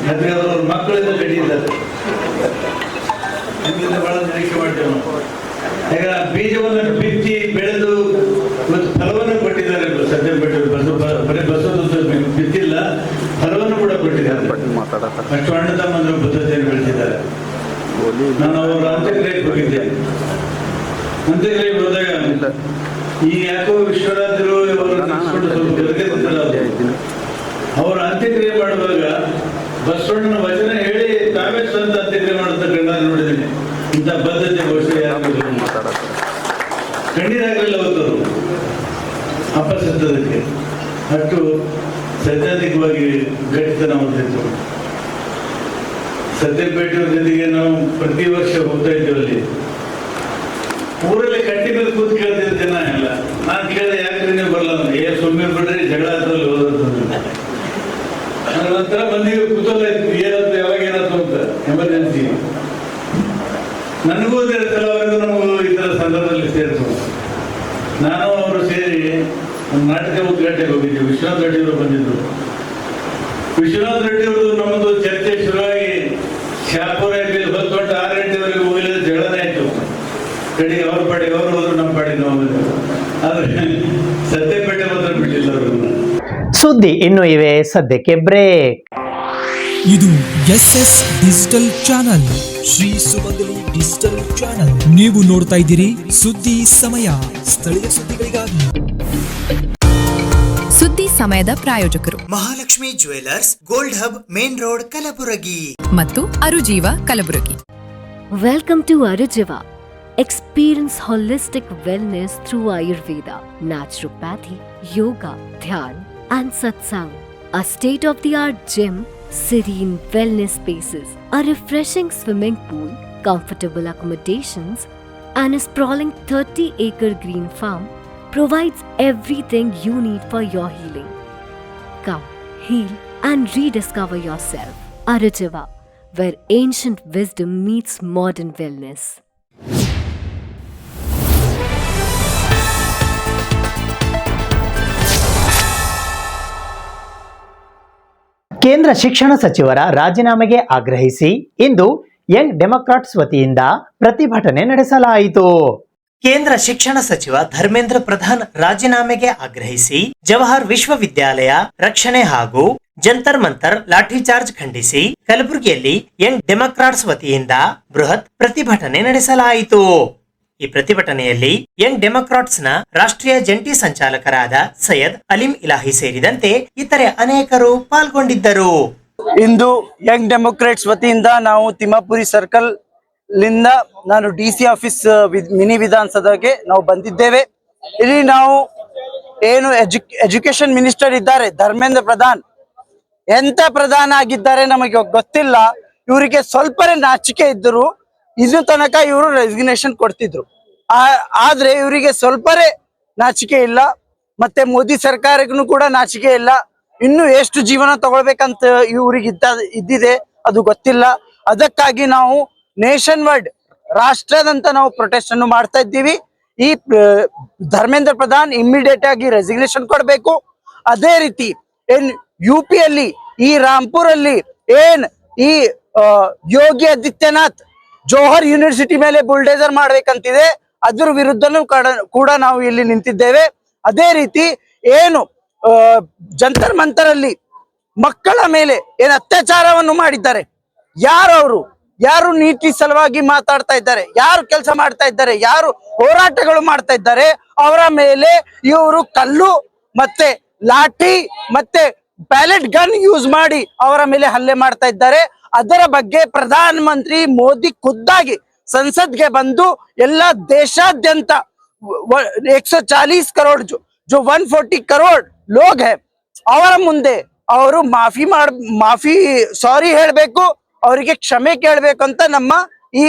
ಮೆತ್ತಗಾದ್ರು. ಅವ್ರ ಮಕ್ಕಳಿಂದ ಕಡಿಯಿದ್ದಾರೆ. ನಿಮ್ಮಿಂದ ಬಹಳ ನಿರೀಕ್ಷೆ ಮಾಡ್ತೇವೆ ನಾವು. ಈಗ ಬೀಜವನ್ನು ಬಿತ್ತಿ ಬೆಳೆದು ಮತ್ತು ಫಲವನ್ನು ಕೊಟ್ಟಿದ್ದಾರೆ ಸತ್ಯಪೇಟೆ. ಬರೀ ಬಸವದ ಬಿತ್ತಿಲ್ಲ, ಫಲವನ್ನು ಕೂಡ ಕೊಟ್ಟಿದ್ದಾರೆ. ಅಷ್ಟು ಅಣ್ಣ ತಮ್ಮಂದ್ರ ಪದ್ಧತಿಯನ್ನು ಬೆಳೆಸಿದ್ದಾರೆ. ನಾನು ಅವರ ಅಂತ್ಯಕ್ರಿಯೆಗೆ ಹೋಗಿದ್ದೆ. ಅಂತ್ಯಕ್ರಿಯೆಗೆ ಹೋದಾಗ ಈ ಯಾಕೋ ವಿಶ್ವನಾಥರು ಸ್ವಲ್ಪ ಗದಗಿರ್ತಾರಲ್ಲ, ಅವರ ಅಂತ್ಯಕ್ರಿಯೆ ಮಾಡುವಾಗ ಬಸವಣ್ಣನ ವಚನ ಹೇಳಿ ತಾವೇ ಸ್ವಂತ ಅಂತ್ಯಕ್ರಿಯೆ ಮಾಡತಕ್ಕಂಥ ನೋಡಿದ್ದೀನಿ. ಇಂಥ ಪದ್ಧತಿ ಬಹುಶಃ ಯಾರು ಕಣ್ಣೀರಾಗಲಿಲ್ಲ ಅವತ್ತವರು ಅಪಸತ್ತದಕ್ಕೆ. ಅಷ್ಟು ಸೈದ್ಧಾಂತಿಕವಾಗಿ ಗಟ್ಟಿತನ ಹೊಂದಿತ್ತು. ಸತ್ಯಪೇಟೆ ಜೊತೆಗೆ ನಾವು ಪ್ರತಿ ವರ್ಷ ಹೋಗ್ತಾ ಇದ್ದೇವೆ. ಅಲ್ಲಿ ಊರಲ್ಲಿ ಕಟ್ಟಿ ಮೇಲೆ ಕೂತ್ ಕೇಳ್ತಿದ್ದ ಜನ ಇಲ್ಲ. ನಾನು ಕೇಳಿದೆ, ಯಾಕ್ರಿ ನೀವು ಬರಲ್ಲ? ಸುಮ್ಮನೆ ಬಿಡ್ರಿ, ಜಗಳ ಹತ್ರಲ್ಲಿ ಹೋದಂತ. ಒಂಥರ ಮಂದಿಗೆ ಕುತೂಹಲ ಇತ್ತು, ಏನಾಯ್ತು, ಯಾವಾಗ ಏನಾಯ್ತು ಅಂತ. ಎಮರ್ಜೆನ್ಸಿ ನನಗೂ ಕೆಲವರೆಗೂ ನಮಗೂ ಈ ಥರ ಸಂದರ್ಭದಲ್ಲಿ ಸೇರಿತು. ನಾನು ಅವರು ಸೇರಿ ಒಂದು ನಾಟಕ ಉದ್ಘಾಟನೆಗೆ ಹೋಗಿದ್ವಿ. ವಿಶ್ವನಾಥ್ ರೆಡ್ಡಿ ಅವರು ಬಂದಿದ್ರು. ವಿಶ್ವನಾಥ್ ರೆಡ್ಡಿ ಅವರು ನಮ್ಮದು ಚರ್ಚೆ ಶುರುವಾಗಿ ಶಾಪುರ ಹೊತ್ತು 6 ಗಂಟೆವರೆಗೆ ಹೋಗಲಿಲ್ಲ, ಜಗಳನೇ ಆಯ್ತು. ಕಡೆಗೆ ಅವ್ರ ಪಾಡಿಗೆ ಅವರು ಹೋದ್ರು, ನಮ್ಮ ಪಾಡಿಗೆ ನಾವು ಬಂದ್ರು. ಆದ್ರೆ ಸತ್ಯಪೇಟೆ ಮಾತ್ರ ಬಿಟ್ಟಿಲ್ಲ ಅವ್ರನ್ನ. ಸುದ್ದಿ ಇನ್ನು ಇವೆ, ಸದ್ಯಕ್ಕೆ ಬ್ರೇಕ್. ಇದು SS ಡಿಜಿಟಲ್ ಚಾನಲ್, ಶ್ರೀ ಸುಮಂಗಲಿ ಡಿಜಿಟಲ್ ಚಾನಲ್. ನೀವು ನೋಡ್ತಾ ಇದ್ದೀರಿ ಸುದ್ದಿ ಸಮಯ, ಸ್ಥಳೀಯ ಸುದ್ದಿಗಳಿಗಾಗಿ. ಸುದ್ದಿ ಸಮಯದ ಪ್ರಾಯೋಜಕರು Mahalakshmi jewellers, gold hub, main road, Kalaburagi ಮತ್ತು ಅರುಜೀವ Kalaburagi. Welcome to Arujiva. Experience holistic wellness through Ayurveda, naturopathy, yoga, dhyan, and satsang. A state-of-the-art gym, serene wellness spaces, a refreshing swimming pool, comfortable accommodations, and a sprawling 30-acre green farm provides everything you need for your healing. Come, heal, and rediscover yourself. Arujiva, where ancient wisdom meets modern wellness. ಕೇಂದ್ರ ಶಿಕ್ಷಣ ಸಚಿವರ ರಾಜೀನಾಮೆಗೆ ಆಗ್ರಹಿಸಿ ಇಂದು Young Democrats ವತಿಯಿಂದ ಪ್ರತಿಭಟನೆ ನಡೆಸಲಾಯಿತು. ಕೇಂದ್ರ ಶಿಕ್ಷಣ ಸಚಿವ ಧರ್ಮೇಂದ್ರ ಪ್ರಧಾನ್ ರಾಜೀನಾಮೆಗೆ ಆಗ್ರಹಿಸಿ ಜವಾಹರ್ ವಿಶ್ವವಿದ್ಯಾಲಯ ರಕ್ಷಣೆ ಹಾಗೂ ಜಂತರ್ ಮಂತರ್ ಲಾಠಿ ಚಾರ್ಜ್ ಖಂಡಿಸಿ ಕಲಬುರಗಿಯಲ್ಲಿ ಯಂಗ್ ಡೆಮೊಕ್ರಾಟ್ಸ್ ವತಿಯಿಂದ ಬೃಹತ್ ಪ್ರತಿಭಟನೆ ನಡೆಸಲಾಯಿತು. ಈ ಪ್ರತಿಭಟನೆಯಲ್ಲಿ ಯಂಗ್ ಡೆಮೊಕ್ರಾಟ್ಸ್ ನ ರಾಷ್ಟ್ರೀಯ ಜಂಟಿ ಸಂಚಾಲಕರಾದ ಸೈಯದ್ ಅಲಿಂ ಇಲಾಹಿ ಸೇರಿದಂತೆ ಇತರೆ ಅನೇಕರು ಪಾಲ್ಗೊಂಡಿದ್ದರು. ಇಂದು ಯಂಗ್ ಡೆಮೊಕ್ರಾಟ್ಸ್ ವತಿಯಿಂದ ನಾವು ತಿಮ್ಮಾಪುರಿ ಸರ್ಕಲ್ ಲಿಂದ ನಾನು DC ಆಫೀಸ್ ಮಿನಿ ವಿಧಾನಸೌಧಕ್ಕೆ ನಾವು ಬಂದಿದ್ದೇವೆ. ಇಲ್ಲಿ ನಾವು ಏನು ಎಜುಕೇಶನ್ ಮಿನಿಸ್ಟರ್ ಇದ್ದಾರೆ ಧರ್ಮೇಂದ್ರ ಪ್ರಧಾನ್, ಎಂತ ಪ್ರಧಾನ ಆಗಿದ್ದಾರೆ ನಮಗೆ ಗೊತ್ತಿಲ್ಲ. ಇವರಿಗೆ ಸ್ವಲ್ಪ ನಾಚಿಕೆ ಇದ್ದರು, ಇನ್ನು ತನಕ ಇವರು ರೆಸಿಗ್ನೇಷನ್ ಕೊಡ್ತಿದ್ರು. ಆದ್ರೆ ಇವರಿಗೆ ಸ್ವಲ್ಪ ನಾಚಿಕೆ ಇಲ್ಲ, ಮತ್ತೆ ಮೋದಿ ಸರ್ಕಾರಕ್ಕೂ ಕೂಡ ನಾಚಿಕೆ ಇಲ್ಲ. ಇನ್ನು ಎಷ್ಟು ಜೀವನ ತಗೊಳ್ಬೇಕಂತ ಇವ್ರಿಗೆ ಇದ್ದಿದೆ ಅದು ಗೊತ್ತಿಲ್ಲ. ಅದಕ್ಕಾಗಿ ನಾವು ನೇಷನ್ ವೈಡ್ ರಾಷ್ಟ್ರದಂತ ನಾವು ಪ್ರೊಟೆಸ್ಟ್ ಅನ್ನು ಮಾಡ್ತಾ ಇದ್ದೀವಿ. ಈ ಧರ್ಮೇಂದ್ರ ಪ್ರಧಾನ್ ಇಮ್ಮಿಡಿಯೇಟ್ ಆಗಿ ರೆಸಿಗ್ನೇಷನ್ ಕೊಡಬೇಕು. ಅದೇ ರೀತಿ UP ಅಲ್ಲಿ ಈ ರಾಂಪುರ್ ಅಲ್ಲಿ ಈ ಯೋಗಿ ಆದಿತ್ಯನಾಥ್ ಜೋಹರ್ ಯೂನಿವರ್ಸಿಟಿ ಮೇಲೆ ಬುಲ್ಡೇಸರ್ ಮಾಡ್ಬೇಕಂತಿದೆ, ಅದ್ರ ವಿರುದ್ಧನೂ ಕೂಡ ನಾವು ಇಲ್ಲಿ ನಿಂತಿದ್ದೇವೆ. ಅದೇ ರೀತಿ ಜಂತರ್ ಮಂತರ್ ಅಲ್ಲಿ ಮಕ್ಕಳ ಮೇಲೆ ಅತ್ಯಾಚಾರವನ್ನು ಮಾಡಿದ್ದಾರೆ, ಯಾರು ನೀತಿ ಸಲುವಾಗಿ ಮಾತಾಡ್ತಾ ಇದ್ದಾರೆ, ಯಾರು ಕೆಲಸ ಮಾಡ್ತಾ ಇದ್ದಾರೆ, ಯಾರು ಹೋರಾಟಗಳು ಮಾಡ್ತಾ ಇದ್ದಾರೆ, ಅವರ ಮೇಲೆ ಇವರು ಕಲ್ಲು ಮತ್ತೆ ಲಾಠಿ ಮತ್ತೆ ಪ್ಯಾಲೆಟ್ ಗನ್ ಯೂಸ್ ಮಾಡಿ ಅವರ ಮೇಲೆ ಹಲ್ಲೆ ಮಾಡ್ತಾ ಇದ್ದಾರೆ. ಅದರ ಬಗ್ಗೆ ಪ್ರಧಾನ ಮಂತ್ರಿ ಮೋದಿ ಖುದ್ದಾಗಿ ಸಂಸದ್ಗೆ ಬಂದು ಎಲ್ಲ ದೇಶಾದ್ಯಂತ 140 ಕರೋಡ್ जो 140 ಕರೋಡ್ ಲೋಗ್ ಹೈ ಅವರ ಮುಂದೆ ಅವರು ಮಾಫಿ ಸಾರಿ ಹೇಳಬೇಕು, ಅವರಿಗೆ ಕ್ಷಮೆ ಕೇಳಬೇಕು ಅಂತ ನಮ್ಮ ಈ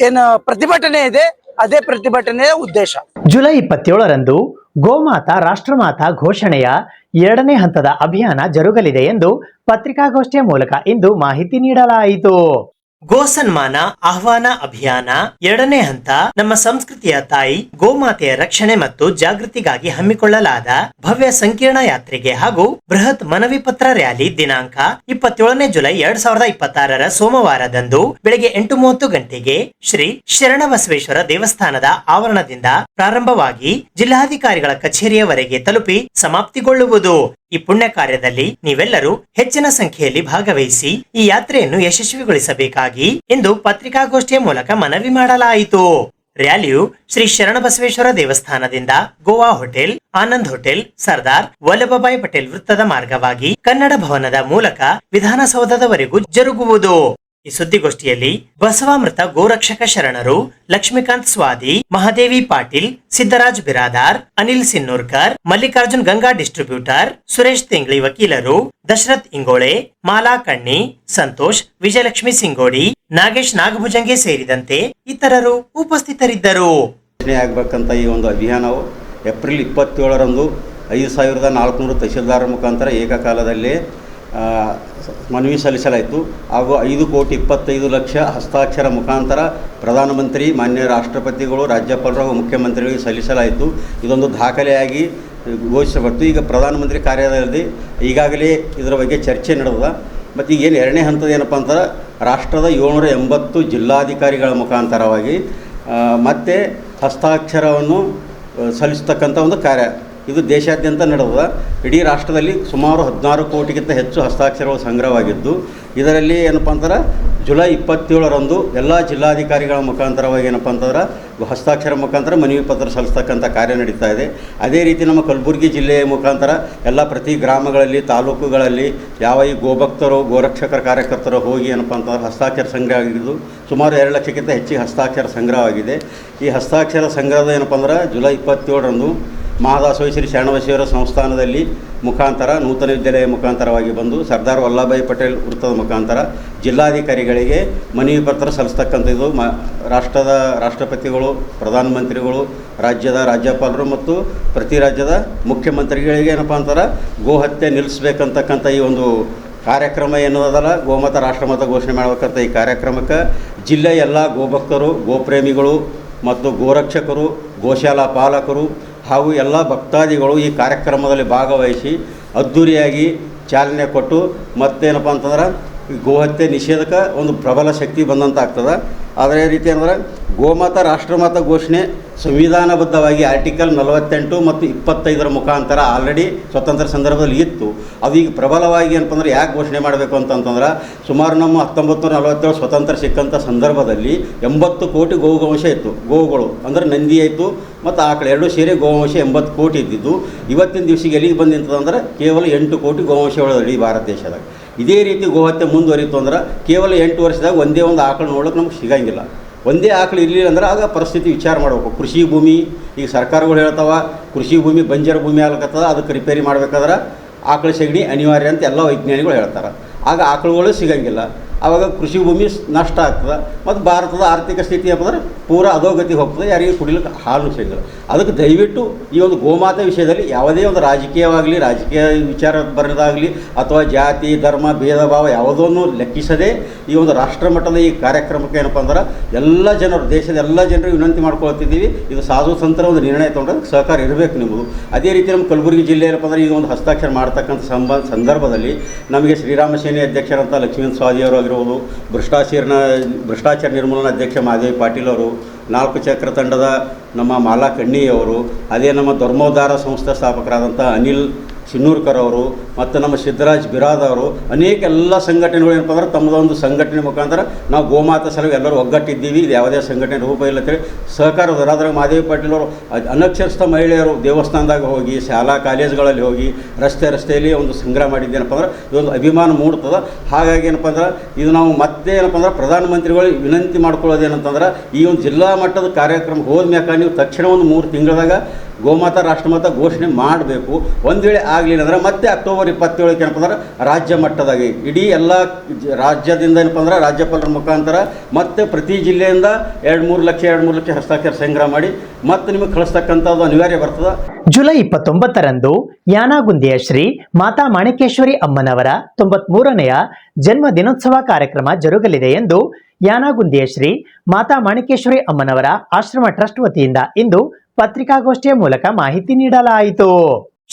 ಏನು ಪ್ರತಿಭಟನೆ ಇದೆ ಅದೇ ಪ್ರತಿಭಟನೆಯ ಉದ್ದೇಶ. ಜುಲೈ 27ರಂದು ಗೋಮಾತಾ ರಾಷ್ಟ್ರಮಾತಾ ಘೋಷಣೆಯ 2ನೇ ಹಂತದ ಅಭಿಯಾನ ಜರುಗಲಿದೆ ಎಂದು ಪತ್ರಿಕಾಗೋಷ್ಠಿಯ ಮೂಲಕ ಇಂದು ಮಾಹಿತಿ ನೀಡಲಾಯಿತು. ಗೋ ಸನ್ಮಾನ ಆಹ್ವಾನ ಅಭಿಯಾನ 2ನೇ ಹಂತ ನಮ್ಮ ಸಂಸ್ಕೃತಿಯ ತಾಯಿ ಗೋಮಾತೆಯ ರಕ್ಷಣೆ ಮತ್ತು ಜಾಗೃತಿಗಾಗಿ ಹಮ್ಮಿಕೊಳ್ಳಲಾದ ಭವ್ಯ ಸಂಕೀರ್ಣ ಯಾತ್ರೆಗೆ ಹಾಗೂ ಬೃಹತ್ ಮನವಿ ಪತ್ರ ರ್ಯಾಲಿ ದಿನಾಂಕ 27ನೇ ಜುಲೈ 2026 ಸೋಮವಾರದಂದು ಬೆಳಗ್ಗೆ 8:30 ಗಂಟೆಗೆ ಶ್ರೀ ಶರಣಬಸವೇಶ್ವರ ದೇವಸ್ಥಾನದ ಆವರಣದಿಂದ ಪ್ರಾರಂಭವಾಗಿ ಜಿಲ್ಲಾಧಿಕಾರಿಗಳ ಕಚೇರಿಯವರೆಗೆ ತಲುಪಿ ಸಮಾಪ್ತಿಗೊಳ್ಳುವುದು. ಈ ಪುಣ್ಯ ಕಾರ್ಯದಲ್ಲಿ ನೀವೆಲ್ಲರೂ ಹೆಚ್ಚಿನ ಸಂಖ್ಯೆಯಲ್ಲಿ ಭಾಗವಹಿಸಿ ಈ ಯಾತ್ರೆಯನ್ನು ಯಶಸ್ವಿಗೊಳಿಸಬೇಕಾಗಿ ಎಂದು ಪತ್ರಿಕಾಗೋಷ್ಠಿಯ ಮೂಲಕ ಮನವಿ ಮಾಡಲಾಯಿತು. ರ್ಯಾಲಿಯು ಶ್ರೀ ಶರಣಬಸವೇಶ್ವರ ದೇವಸ್ಥಾನದಿಂದ ಗೋವಾ ಹೋಟೆಲ್, ಆನಂದ್ ಹೋಟೆಲ್, ಸರ್ದಾರ್ ವಲ್ಲಭಭಾಯಿ ಪಟೇಲ್ ವೃತ್ತದ ಮಾರ್ಗವಾಗಿ ಕನ್ನಡ ಭವನದ ಮೂಲಕ ವಿಧಾನಸೌಧದವರೆಗೂ ಜರುಗುವುದು. ಈ ಸುದ್ದಿಗೋಷ್ಠಿಯಲ್ಲಿ ಬಸವಾಮೃತ ಗೋರಕ್ಷಕ ಶರಣರು ಲಕ್ಷ್ಮೀಕಾಂತ್ ಸ್ವಾದಿ, ಮಹಾದೇವಿ ಪಾಟೀಲ್, ಸಿದ್ದರಾಜ್ ಬಿರಾದಾರ್, ಅನಿಲ್ ಸಿನ್ನೂರ್ಕರ್, ಮಲ್ಲಿಕಾರ್ಜುನ್ ಗಂಗಾ ಡಿಸ್ಟ್ರಿಬ್ಯೂಟರ್, ಸುರೇಶ್ ತಿಂಗ್ಳಿ ವಕೀಲರು, ದಶರಥ್ ಇಂಗೋಳೆ, ಮಾಲಾ ಕಣ್ಣಿ, ಸಂತೋಷ್, ವಿಜಯಲಕ್ಷ್ಮಿ ಸಿಂಗೋಡಿ, ನಾಗೇಶ್ ನಾಗಭುಜಂಗೆ ಸೇರಿದಂತೆ ಇತರರು ಉಪಸ್ಥಿತರಿದ್ದರು. ಆಗ್ಬೇಕಂತ ಈ ಒಂದು ಅಭಿಯಾನವು ಏಪ್ರಿಲ್ 27ರಂದು 5400 ತಹಶೀಲ್ದಾರ್ ಮುಖಾಂತರ ಏಕಕಾಲದಲ್ಲಿ ಮನವಿ ಸಲ್ಲಿಸಲಾಯಿತು. ಹಾಗೂ 5,25,00,000 ಹಸ್ತಾಕ್ಷರ ಮುಖಾಂತರ ಪ್ರಧಾನಮಂತ್ರಿ, ಮಾನ್ಯ ರಾಷ್ಟ್ರಪತಿಗಳು, ರಾಜ್ಯಪಾಲರು ಹಾಗೂ ಮುಖ್ಯಮಂತ್ರಿಗಳಿಗೆ ಸಲ್ಲಿಸಲಾಯಿತು. ಇದೊಂದು ದಾಖಲೆಯಾಗಿ ಘೋಷಿಸಲ್ಪಟ್ಟು ಈಗ ಪ್ರಧಾನಮಂತ್ರಿ ಕಾರ್ಯಾಲಯದಲ್ಲಿ ಈಗಾಗಲೇ ಇದರ ಬಗ್ಗೆ ಚರ್ಚೆ ನಡೆದ. ಮತ್ತು ಈಗೇನು 2ನೇ ಹಂತದ ಏನಪ್ಪ ಅಂತಂದ್ರೆ ರಾಷ್ಟ್ರದ 780 ಜಿಲ್ಲಾಧಿಕಾರಿಗಳ ಮುಖಾಂತರವಾಗಿ ಮತ್ತೆ ಹಸ್ತಾಕ್ಷರವನ್ನು ಸಲ್ಲಿಸ್ತಕ್ಕಂಥ ಒಂದು ಕಾರ್ಯ ಇದು ದೇಶಾದ್ಯಂತ ನಡೆದ. ಇಡೀ ರಾಷ್ಟ್ರದಲ್ಲಿ ಸುಮಾರು 16 ಕೋಟಿಗಿಂತ ಹೆಚ್ಚು ಹಸ್ತಾಕ್ಷರಗಳು ಸಂಗ್ರಹವಾಗಿದ್ದು, ಇದರಲ್ಲಿ ಏನಪ್ಪ ಅಂತಂದ್ರೆ ಜುಲೈ 27ರಂದು ಎಲ್ಲ ಜಿಲ್ಲಾಧಿಕಾರಿಗಳ ಮುಖಾಂತರವಾಗಿ ಏನಪ್ಪ ಅಂತಂದ್ರೆ ಹಸ್ತಾಕ್ಷರ ಮುಖಾಂತರ ಮನವಿ ಪತ್ರ ಸಲ್ಲಿಸ್ತಕ್ಕಂಥ ಕಾರ್ಯ ನಡೀತಾ ಇದೆ. ಅದೇ ರೀತಿ ನಮ್ಮ ಕಲಬುರಗಿ ಜಿಲ್ಲೆಯ ಮುಖಾಂತರ ಎಲ್ಲ ಪ್ರತಿ ಗ್ರಾಮಗಳಲ್ಲಿ, ತಾಲೂಕುಗಳಲ್ಲಿ ಯಾವ ಈ ಗೋಭಕ್ತರು, ಗೋರಕ್ಷಕರ ಕಾರ್ಯಕರ್ತರು ಹೋಗಿ ಏನಪ್ಪ ಅಂತಂದ್ರೆ ಹಸ್ತಾಕ್ಷರ ಸಂಗ್ರಹ ಆಗಿದ್ದು ಸುಮಾರು 2 ಲಕ್ಷಕ್ಕಿಂತ ಹೆಚ್ಚಿಗೆ ಹಸ್ತಾಕ್ಷರ ಸಂಗ್ರಹವಾಗಿದೆ. ಈ ಹಸ್ತಾಕ್ಷರ ಸಂಗ್ರಹದ ಏನಪ್ಪ ಅಂದ್ರೆ ಜುಲೈ 27ರಂದು ಮಹಾದಾಸೋಹಿ ಶ್ರೀ ಶರಣಬಸವೇಶ್ವರ ಸಂಸ್ಥಾನದಲ್ಲಿ ಮುಖಾಂತರ ನೂತನ ವಿದ್ಯಾಲಯ ಮುಖಾಂತರವಾಗಿ ಬಂದು ಸರ್ದಾರ್ ವಲ್ಲಭಭಾಯಿ ಪಟೇಲ್ ವೃತ್ತದ ಮುಖಾಂತರ ಜಿಲ್ಲಾಧಿಕಾರಿಗಳಿಗೆ ಮನವಿ ಪತ್ರ ಸಲ್ಲಿಸ್ತಕ್ಕಂಥದ್ದು. ರಾಷ್ಟ್ರದ ರಾಷ್ಟ್ರಪತಿಗಳು, ಪ್ರಧಾನಮಂತ್ರಿಗಳು, ರಾಜ್ಯದ ರಾಜ್ಯಪಾಲರು ಮತ್ತು ಪ್ರತಿ ರಾಜ್ಯದ ಮುಖ್ಯಮಂತ್ರಿಗಳಿಗೆ ಏನಪ್ಪ ಅಂತಾರೆ ಗೋ ಹತ್ಯೆ ನಿಲ್ಲಿಸ್ಬೇಕಂತಕ್ಕಂಥ ಈ ಒಂದು ಕಾರ್ಯಕ್ರಮ ಎನ್ನುವುದಲ್ಲ, ಗೋಮಾತಾ ರಾಷ್ಟ್ರಮಾತ ಘೋಷಣೆ ಮಾಡಬೇಕಂತ ಈ ಕಾರ್ಯಕ್ರಮಕ್ಕೆ ಜಿಲ್ಲೆಯ ಎಲ್ಲ ಗೋಭಕ್ತರು, ಗೋಪ್ರೇಮಿಗಳು ಮತ್ತು ಗೋರಕ್ಷಕರು, ಗೋಶಾಲಾ ಪಾಲಕರು ಹಾಗೂ ಎಲ್ಲ ಭಕ್ತಾದಿಗಳು ಈ ಕಾರ್ಯಕ್ರಮದಲ್ಲಿ ಭಾಗವಹಿಸಿ ಅದ್ಧೂರಿಯಾಗಿ ಚಾಲನೆ ಕೊಟ್ಟು ಮತ್ತೇನಪ್ಪ ಅಂತಂದ್ರೆ ಗೋಹತ್ಯೆ ನಿಷೇಧಕ್ಕೆ ಒಂದು ಪ್ರಬಲ ಶಕ್ತಿ ಬಂದಂತ ಆಗ್ತದೆ. ಅದೇ ರೀತಿ ಅಂದರೆ ಗೋಮಾತಾ ರಾಷ್ಟ್ರಮಾತಾ ಘೋಷಣೆ ಸಂವಿಧಾನಬದ್ಧವಾಗಿ ಆರ್ಟಿಕಲ್ 48 ಮತ್ತು 25 ಮುಖಾಂತರ ಆಲ್ರೆಡಿ ಸ್ವತಂತ್ರ ಸಂದರ್ಭದಲ್ಲಿ ಇತ್ತು. ಅದು ಈಗ ಪ್ರಬಲವಾಗಿ ಏನಪ್ಪ ಅಂದ್ರೆ ಯಾಕೆ ಘೋಷಣೆ ಮಾಡಬೇಕು ಅಂತಂತಂದ್ರೆ ಸುಮಾರು ನಮ್ಮ 1947 ಸ್ವತಂತ್ರ ಸಿಕ್ಕಂಥ ಸಂದರ್ಭದಲ್ಲಿ 80 ಕೋಟಿ ಗೋವಂಶ ಇತ್ತು. ಗೋವುಗಳು ಅಂದರೆ ನಂದಿ ಆಯಿತು ಮತ್ತು ಆಕಳು ಎರಡೂ ಸೇರಿ ಗೋವಂಶ 80 ಕೋಟಿ ಇದ್ದಿದ್ದು. ಇವತ್ತಿನ ದಿವಸಿಗೆ ಎಲ್ಲಿಗೆ ಬಂದಿಂತಂದ್ರೆ ಕೇವಲ 8 ಕೋಟಿ ಗೋವಂಶಗಳು ಇಡೀ ಭಾರತ ದೇಶದಾಗ. ಇದೇ ರೀತಿ ಗೋಹತ್ಯೆ ಮುಂದುವರಿತು ಅಂದ್ರೆ ಕೇವಲ 8 ವರ್ಷದಾಗ ಒಂದೇ ಒಂದು ಆಕಳು ನೋಡೋಕೆ ನಮ್ಗೆ ಸಿಗಂಗಿಲ್ಲ. ಒಂದೇ ಆಕಳು ಇರಲಿಲ್ಲ ಅಂದ್ರೆ ಆಗ ಪರಿಸ್ಥಿತಿ ವಿಚಾರ ಮಾಡಬೇಕು. ಕೃಷಿ ಭೂಮಿ ಈಗ ಸರ್ಕಾರಗಳು ಹೇಳ್ತಾವ ಕೃಷಿ ಭೂಮಿ ಬಂಜರ ಭೂಮಿ ಆಗ್ಲಕತ್ತದ, ಅದಕ್ಕೆ ರಿಪೇರಿ ಮಾಡಬೇಕಾದ್ರೆ ಆಕಳು ಸಗಣಿ ಅನಿವಾರ್ಯ ಅಂತ ಎಲ್ಲ ವೈಜ್ಞಾನಿಗಳು ಹೇಳ್ತಾರೆ. ಆಗ ಆಕಳುಗಳು ಸಿಗಂಗಿಲ್ಲ, ಆವಾಗ ಕೃಷಿ ಭೂಮಿ ನಷ್ಟ ಆಗ್ತದೆ ಮತ್ತು ಭಾರತದ ಆರ್ಥಿಕ ಸ್ಥಿತಿ ಏನಂದ್ರೆ ಪೂರ ಅಧೋಗತಿ ಹೋಗ್ತದೆ, ಯಾರಿಗೆ ಕುಡಿಲಿಕ್ಕೆ ಹಾಲು ಸಿಗಲ್ಲ. ಅದಕ್ಕೆ ದಯವಿಟ್ಟು ಈ ಒಂದು ಗೋಮಾತೆ ವಿಷಯದಲ್ಲಿ ಯಾವುದೇ ಒಂದು ರಾಜಕೀಯ ವಿಚಾರ ಬರೋದಾಗಲಿ ಅಥವಾ ಜಾತಿ ಧರ್ಮ ಭೇದ ಭಾವ ಯಾವುದನ್ನು ಲೆಕ್ಕಿಸದೆ ಈ ಒಂದು ರಾಷ್ಟ್ರ ಮಟ್ಟದ ಈ ಕಾರ್ಯಕ್ರಮಕ್ಕೆ ಏನಪ್ಪ ಅಂದ್ರೆ ಎಲ್ಲ ಜನರು, ದೇಶದ ಎಲ್ಲ ಜನರಿಗೆ ವಿನಂತಿ ಮಾಡ್ಕೊಳ್ತಿದ್ದೀವಿ. ಇದು ಸಾಧು ಸಂತರ ಒಂದು ನಿರ್ಣಯ ತೊಗೊಂಡ್ರೆ ಸಹಕಾರ ಇರಬೇಕು ನಿಮ್ಮದು. ಅದೇ ರೀತಿ ನಮ್ಮ ಕಲಬುರಗಿ ಜಿಲ್ಲೆ ಏನಪ್ಪ ಅಂದ್ರೆ ಈಗ ಒಂದು ಹಸ್ತಾಕ್ಷರ ಮಾಡ್ತಕ್ಕಂಥ ಸಂದರ್ಭದಲ್ಲಿ ನಮಗೆ ಶ್ರೀರಾಮ ಸೇನೆ ಅಧ್ಯಕ್ಷರಂತ ಲಕ್ಷ್ಮೀನಾಥ ಸ್ವಾದಿಯವರು ಆಗಿರ್ಬೋದು, ಭ್ರಷ್ಟಾಚಾರ ನಿರ್ಮೂಲನಾ ಅಧ್ಯಕ್ಷ ಮಹಾದೇವಿ ಪಾಟೀಲ್ ಅವರು, 4 ಚಕ್ರ ತಂಡದ ನಮ್ಮ ಮಾಲಾ ಕಣ್ಣಿಯವರು, ಅದೇ ನಮ್ಮ ಧರ್ಮೋದ್ಧಾರ ಸಂಸ್ಥೆ ಸ್ಥಾಪಕರಾದಂಥ ಅನಿಲ್ ಸಿನ್ನೂರ್ಕರ್ ಅವರು ಮತ್ತು ನಮ್ಮ ಸಿದ್ದರಾಜ್ ಬಿರಾದ್ ಅವರು, ಅನೇಕ ಎಲ್ಲ ಸಂಘಟನೆಗಳು ಏನಪ್ಪ ಅಂದ್ರೆ ತಮ್ಮದೊಂದು ಸಂಘಟನೆ ಮುಖಾಂತರ ನಾವು ಗೋಮಾತಾ ಸಲುವಾಗಿ ಎಲ್ಲರೂ ಒಗ್ಗಟ್ಟಿದ್ದೀವಿ. ಇದು ಯಾವುದೇ ಸಂಘಟನೆ ರೂಪ ಇಲ್ಲ ಅಂತೇಳಿ ಸಹಕಾರದವರು. ಅದ್ರಾಗ ಮಹಾದೇವಿ ಪಾಟೀಲ್ ಅವರು ಅನಕ್ಷರಸ್ಥ ಮಹಿಳೆಯರು ದೇವಸ್ಥಾನದಾಗ ಹೋಗಿ ಶಾಲಾ ಕಾಲೇಜುಗಳಲ್ಲಿ ಹೋಗಿ ರಸ್ತೆಯಲ್ಲಿ ಒಂದು ಸಂಗ್ರಹ ಮಾಡಿದ್ದೇನಪ್ಪ ಅಂದ್ರೆ ಇದೊಂದು ಅಭಿಮಾನ ಮೂಡ್ತದೆ. ಹಾಗಾಗಿ ಏನಪ್ಪ ಅಂದ್ರೆ ಇದು ನಾವು ಮತ್ತೆ ಏನಪ್ಪ ಅಂದ್ರೆ ಪ್ರಧಾನಮಂತ್ರಿಗಳು ವಿನಂತಿ ಮಾಡ್ಕೊಳ್ಳೋದೇನಂತಂದ್ರೆ ಈ ಒಂದು ಜಿಲ್ಲಾ ಮಟ್ಟದ ಕಾರ್ಯಕ್ರಮ ಹೋದ್ಮ್ಯಾಕ ನೀವು ತಕ್ಷಣ ಒಂದು 3 ತಿಂಗಳದಾಗ ಗೋಮಾತಾ ರಾಷ್ಟ್ರಮಾತಾ ಘೋಷಣೆ ಮಾಡಬೇಕು. ಒಂದು ವೇಳೆ ಆಗಲಿಲ್ಲ ಅಂದ್ರೆ ಮತ್ತೆ ಅಕ್ಟೋಬರ್ 27 ಏನಪ್ಪ ಅಂದ್ರೆ ರಾಜ್ಯ ಮಟ್ಟದಾಗಿ ಇಡೀ ಎಲ್ಲ ರಾಜ್ಯದಿಂದ ಏನಪ್ಪ ಅಂದ್ರೆ ರಾಜ್ಯಪಾಲರ ಮುಖಾಂತರ ಮತ್ತೆ ಪ್ರತಿ ಜಿಲ್ಲೆಯಿಂದ 2-3 ಲಕ್ಷ ಹಸ್ತಾಕ್ಷರ ಸಂಗ್ರಹ ಮಾಡಿ ಮತ್ತೆ ನಿಮಗೆ ಕಳಿಸ್ತಕ್ಕಂಥದ್ದು ಅನಿವಾರ್ಯ ಬರ್ತದೆ. ಜುಲೈ 29ರಂದು ಯಾನಾಗುಂದಿಯ ಶ್ರೀ ಮಾತಾ ಮಾಣಿಕೇಶ್ವರಿ ಅಮ್ಮನವರ 93ನೆಯ ಜನ್ಮ ದಿನೋತ್ಸವ ಕಾರ್ಯಕ್ರಮ ಜರುಗಲಿದೆ ಎಂದು ಯಾನಾಗುಂದಿಯ ಶ್ರೀ ಮಾತಾ ಮಾಣಿಕೇಶ್ವರಿ ಅಮ್ಮನವರ ಆಶ್ರಮ ಟ್ರಸ್ಟ್ ವತಿಯಿಂದ ಇಂದು ಪತ್ರಿಕಾಗೋಷ್ಠಿಯ ಮೂಲಕ ಮಾಹಿತಿ ನೀಡಲಾಯಿತು.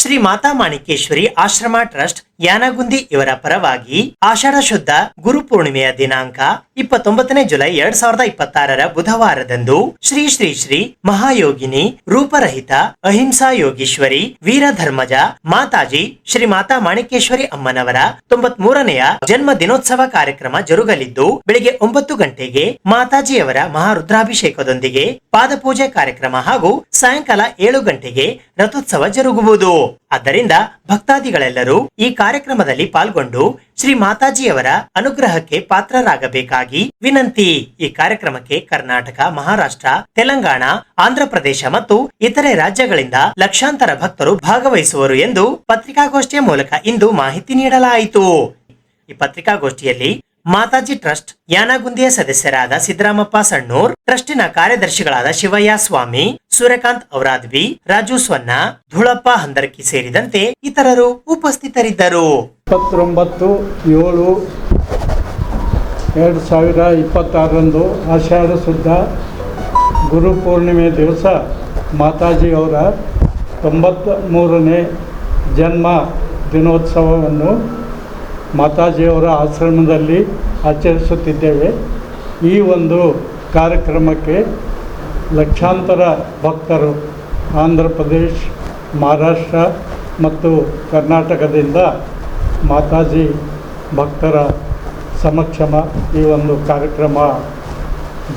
ಶ್ರೀ ಮಾತಾ ಮಾಣಿಕೇಶ್ವರಿ ಆಶ್ರಮ ಟ್ರಸ್ಟ್ ಯಾನಗುಂದಿ ಇವರ ಪರವಾಗಿ ಆಷಾಢ ಶುದ್ಧ ಗುರು ಪೂರ್ಣಿಮೆಯ ದಿನಾಂಕ 29 ಜುಲೈ 2026 ಬುಧವಾರದಂದು ಶ್ರೀ ಶ್ರೀ ಶ್ರೀ ಮಹಾಯೋಗಿನಿ ರೂಪರಹಿತ ಅಹಿಂಸಾ ಯೋಗೀಶ್ವರಿ ವೀರಧರ್ಮಜ ಮಾತಾಜಿ ಶ್ರೀ ಮಾತಾ ಮಾಣಿಕೇಶ್ವರಿ ಅಮ್ಮನವರ 93ನೆಯ ಜನ್ಮ ದಿನೋತ್ಸವ ಕಾರ್ಯಕ್ರಮ ಜರುಗಲಿದ್ದು ಬೆಳಿಗ್ಗೆ 9 ಗಂಟೆಗೆ ಮಾತಾಜಿಯವರ ಮಹಾರುದ್ರಾಭಿಷೇಕದೊಂದಿಗೆ ಪಾದಪೂಜೆ ಕಾರ್ಯಕ್ರಮ ಹಾಗೂ ಸಾಯಂಕಾಲ 7 ಗಂಟೆಗೆ ರಥೋತ್ಸವ ಜರುಗುವುದು. ಆದ್ದರಿಂದ ಭಕ್ತಾದಿಗಳೆಲ್ಲರೂ ಈ ಕಾರ್ಯಕ್ರಮದಲ್ಲಿ ಪಾಲ್ಗೊಂಡು ಶ್ರೀ ಮಾತಾಜಿಯವರ ಅನುಗ್ರಹಕ್ಕೆ ಪಾತ್ರರಾಗಬೇಕಾಗಿ ವಿನಂತಿ. ಈ ಕಾರ್ಯಕ್ರಮಕ್ಕೆ ಕರ್ನಾಟಕ, ಮಹಾರಾಷ್ಟ್ರ, ತೆಲಂಗಾಣ, ಆಂಧ್ರಪ್ರದೇಶ ಮತ್ತು ಇತರೆ ರಾಜ್ಯಗಳಿಂದ ಲಕ್ಷಾಂತರ ಭಕ್ತರು ಭಾಗವಹಿಸುವರು ಎಂದು ಪತ್ರಿಕಾಗೋಷ್ಠಿಯ ಮೂಲಕ ಇಂದು ಮಾಹಿತಿ ನೀಡಲಾಯಿತು. ಈ ಪತ್ರಿಕಾಗೋಷ್ಠಿಯಲ್ಲಿ ಮಾತಾಜಿ ಟ್ರಸ್ಟ್ ಯಾನಗುಂದಿಯ ಸದಸ್ಯರಾದ ಸಿದ್ದರಾಮಪ್ಪ ಸಣ್ಣೂರ್, ಟ್ರಸ್ಟಿನ ಕಾರ್ಯದರ್ಶಿಗಳಾದ ಶಿವಯ್ಯ ಸ್ವಾಮಿ, ಸೂರ್ಯಕಾಂತ್ ಔರಾದ್ವಿ, ರಾಜು ಸ್ವನ್ನ, ಧುಳಪ್ಪ ಹಂದರ್ಕಿ ಸೇರಿದಂತೆ ಇತರರು ಉಪಸ್ಥಿತರಿದ್ದರು. 29/7/2026 ಆಷಾಢ ಶುದ್ಧ ಗುರು ಪೂರ್ಣಿಮೆ ದಿವಸ ಮಾತಾಜಿ ಅವರ 93ನೇ ಜನ್ಮ ದಿನೋತ್ಸವವನ್ನು ಮಾತಾಜಿಯವರ ಆಶ್ರಮದಲ್ಲಿ ಆಚರಿಸುತ್ತಿದ್ದೇವೆ. ಈ ಒಂದು ಕಾರ್ಯಕ್ರಮಕ್ಕೆ ಲಕ್ಷಾಂತರ ಭಕ್ತರು ಆಂಧ್ರ ಪ್ರದೇಶ, ಮಹಾರಾಷ್ಟ್ರ ಮತ್ತು ಕರ್ನಾಟಕದಿಂದ ಮಾತಾಜಿ ಭಕ್ತರ ಸಮಕ್ಷಮ ಈ ಒಂದು ಕಾರ್ಯಕ್ರಮ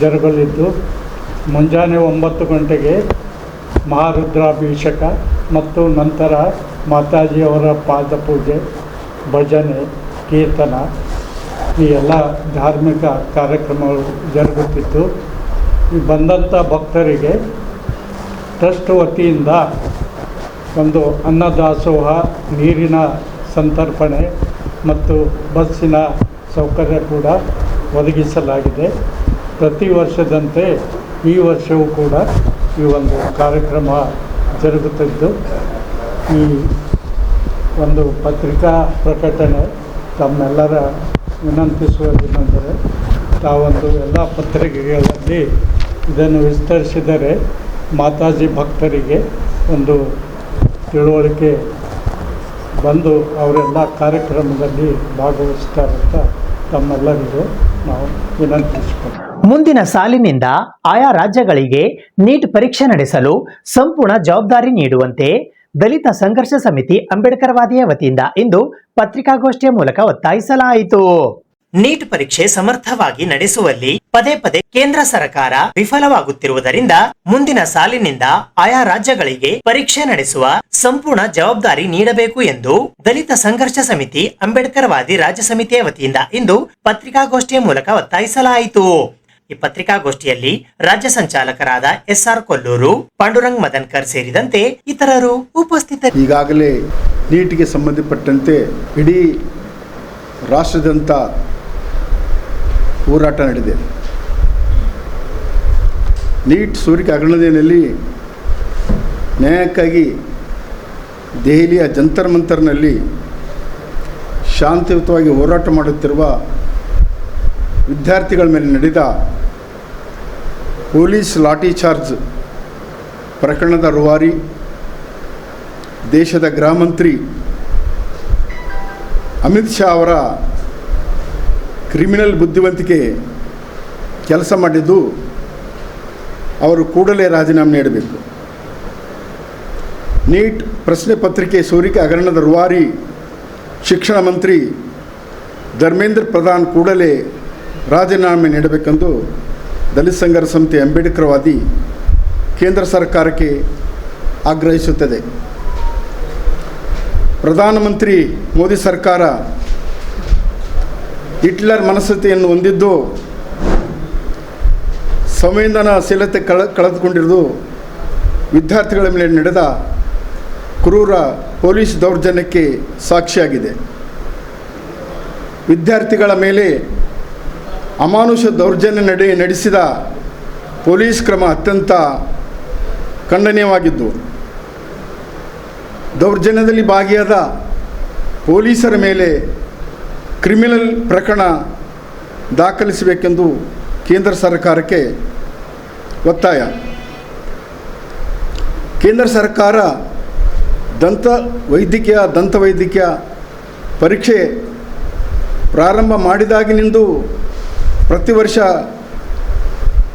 ಜರುಗಲಿದ್ದು ಮುಂಜಾನೆ 9 ಗಂಟೆಗೆ ಮಹಾರುದ್ರಾಭಿಷೇಕ ಮತ್ತು ನಂತರ ಮಾತಾಜಿಯವರ ಪಾದಪೂಜೆ, ಭಜನೆ, ಕೀರ್ತನ ಈ ಎಲ್ಲ ಧಾರ್ಮಿಕ ಕಾರ್ಯಕ್ರಮಗಳು ಜರುಗುತ್ತಿದ್ದು ಈ ಬಂದಂಥ ಭಕ್ತರಿಗೆ ಟ್ರಸ್ಟ್ ವತಿಯಿಂದ ಒಂದು ಅನ್ನದಾಸೋಹ, ನೀರಿನ ಸಂತರ್ಪಣೆ ಮತ್ತು ಬಸ್ಸಿನ ಸೌಕರ್ಯ ಕೂಡ ಒದಗಿಸಲಾಗಿದೆ. ಪ್ರತಿ ವರ್ಷದಂತೆ ಈ ವರ್ಷವೂ ಕೂಡ ಈ ಒಂದು ಕಾರ್ಯಕ್ರಮ ಜರುಗುತ್ತಿದ್ದು ಈ ಒಂದು ಪತ್ರಿಕಾ ಪ್ರಕಟಣೆ ತಮ್ಮೆಲ್ಲರ ವಿನಂತಿಸುವುದೇನೆಂದರೆ ತಾವೊಂದು ಎಲ್ಲ ಪತ್ರಿಕೆಗಳಲ್ಲಿ ಇದನ್ನು ವಿಸ್ತರಿಸಿದರೆ ಮಾತಾಜಿ ಭಕ್ತರಿಗೆ ಒಂದು ತಿಳುವಳಿಕೆ ಬಂದು ಅವರೆಲ್ಲ ಕಾರ್ಯಕ್ರಮದಲ್ಲಿ ಭಾಗವಹಿಸ್ತಾರಂತ ತಮ್ಮೆಲ್ಲರಿಗೂ ನಾವು ವಿನಂತಿಸಿಕೊಂಡು ಮುಂದಿನ ಸಾಲಿನಿಂದ ಆಯಾ ರಾಜ್ಯಗಳಿಗೆ ನೀಟ್ ಪರೀಕ್ಷೆ ನಡೆಸಲು ಸಂಪೂರ್ಣ ಜವಾಬ್ದಾರಿ ನೀಡುವಂತೆ ದಲಿತ ಸಂಘರ್ಷ ಸಮಿತಿ ಅಂಬೇಡ್ಕರ್ ವಾದಿಯ ವತಿಯಿಂದ ಇಂದು ಪತ್ರಿಕಾಗೋಷ್ಠಿಯ ಮೂಲಕ ಒತ್ತಾಯಿಸಲಾಯಿತು. ನೀಟ್ ಪರೀಕ್ಷೆ ಸಮರ್ಥವಾಗಿ ನಡೆಸುವಲ್ಲಿ ಪದೇ ಪದೇ ಕೇಂದ್ರ ಸರ್ಕಾರ ವಿಫಲವಾಗುತ್ತಿರುವುದರಿಂದ ಮುಂದಿನ ಸಾಲಿನಿಂದ ಆಯಾ ರಾಜ್ಯಗಳಿಗೆ ಪರೀಕ್ಷೆ ನಡೆಸುವ ಸಂಪೂರ್ಣ ಜವಾಬ್ದಾರಿ ನೀಡಬೇಕು ಎಂದು ದಲಿತ ಸಂಘರ್ಷ ಸಮಿತಿ ಅಂಬೇಡ್ಕರ್ ವಾದಿ ರಾಜ್ಯ ಸಮಿತಿಯ ವತಿಯಿಂದ ಇಂದು ಪತ್ರಿಕಾಗೋಷ್ಠಿಯ ಮೂಲಕ ಒತ್ತಾಯಿಸಲಾಯಿತು. ಈ ಪತ್ರಿಕಾಗೋಷ್ಠಿಯಲ್ಲಿ ರಾಜ್ಯ ಸಂಚಾಲಕರಾದ SR ಕೊಲ್ಲೂರು, ಪಾಂಡುರಂಗ್ ಮದನ್ಕರ್ ಸೇರಿದಂತೆ ಇತರರು ಉಪಸ್ಥಿತರು. ಈಗಾಗಲೇ ನೀಟ್ಗೆ ಸಂಬಂಧಪಟ್ಟಂತೆ ಇಡೀ ರಾಷ್ಟ್ರದಂತ ಹೋರಾಟ ನಡೆದಿದೆ. ನೀಟ್ ಸೋರಿಕೆ ಹಗರಣದಲ್ಲಿ ನ್ಯಾಯಕ್ಕಾಗಿ ದೆಹಲಿಯ ಜಂತರ್ ಮಂತರ್ನಲ್ಲಿ ಶಾಂತಿಯುತವಾಗಿ ಹೋರಾಟ ಮಾಡುತ್ತಿರುವ ವಿದ್ಯಾರ್ಥಿಗಳ ಮೇಲೆ ನಡೆದ ಪೊಲೀಸ್ ಲಾಠಿ ಚಾರ್ಜ್ ಪ್ರಕರಣದ ರೂವಾರಿ ದೇಶದ ಗೃಹ ಮಂತ್ರಿ ಅಮಿತ್ ಶಾ ಅವರ ಕ್ರಿಮಿನಲ್ ಬುದ್ಧಿವಂತಿಕೆ ಕೆಲಸ ಮಾಡಿದ್ದು ಅವರು ಕೂಡಲೇ ರಾಜೀನಾಮೆ ನೀಡಬೇಕು. ನೀಟ್ ಪ್ರಶ್ನೆ ಪತ್ರಿಕೆ ಸೋರಿಕೆ ಹಗರಣದ ರೂವಾರಿ ಶಿಕ್ಷಣ ಮಂತ್ರಿ ಧರ್ಮೇಂದ್ರ ಪ್ರಧಾನ್ ಕೂಡಲೇ ರಾಜೀನಾಮೆ ನೀಡಬೇಕೆಂದು ದಲಿತ ಸಂಘರ್ಷ ಸಮಿತಿ ಅಂಬೇಡ್ಕರ್ ವಾದಿ ಕೇಂದ್ರ ಸರ್ಕಾರಕ್ಕೆ ಆಗ್ರಹಿಸುತ್ತದೆ. ಪ್ರಧಾನಮಂತ್ರಿ ಮೋದಿ ಸರ್ಕಾರ ಹಿಟ್ಲರ್ ಮನಸ್ಥಿತಿಯನ್ನು ಹೊಂದಿದ್ದು ಸಂವೇದನಾಶೀಲತೆ ಕಳೆದುಕೊಂಡಿರುವುದು ವಿದ್ಯಾರ್ಥಿಗಳ ಮೇಲೆ ನಡೆದ ಕ್ರೂರ ಪೊಲೀಸ್ ದೌರ್ಜನ್ಯಕ್ಕೆ ಸಾಕ್ಷಿಯಾಗಿದೆ. ವಿದ್ಯಾರ್ಥಿಗಳ ಮೇಲೆ ಅಮಾನುಷ ದೌರ್ಜನ್ಯ ನಡೆಸಿದ ಪೊಲೀಸ್ ಕ್ರಮ ಅತ್ಯಂತ ಖಂಡನೀಯವಾಗಿದ್ದು, ದೌರ್ಜನ್ಯದಲ್ಲಿ ಭಾಗಿಯಾದ ಪೊಲೀಸರ ಮೇಲೆ ಕ್ರಿಮಿನಲ್ ಪ್ರಕರಣ ದಾಖಲಿಸಬೇಕೆಂದು ಕೇಂದ್ರ ಸರ್ಕಾರಕ್ಕೆ ಒತ್ತಾಯ. ಕೇಂದ್ರ ಸರ್ಕಾರ ದಂತವೈದ್ಯಕೀಯ ಪರೀಕ್ಷೆ ಪ್ರಾರಂಭ ಮಾಡಿದಾಗಿನಿಂದ ಪ್ರತಿ ವರ್ಷ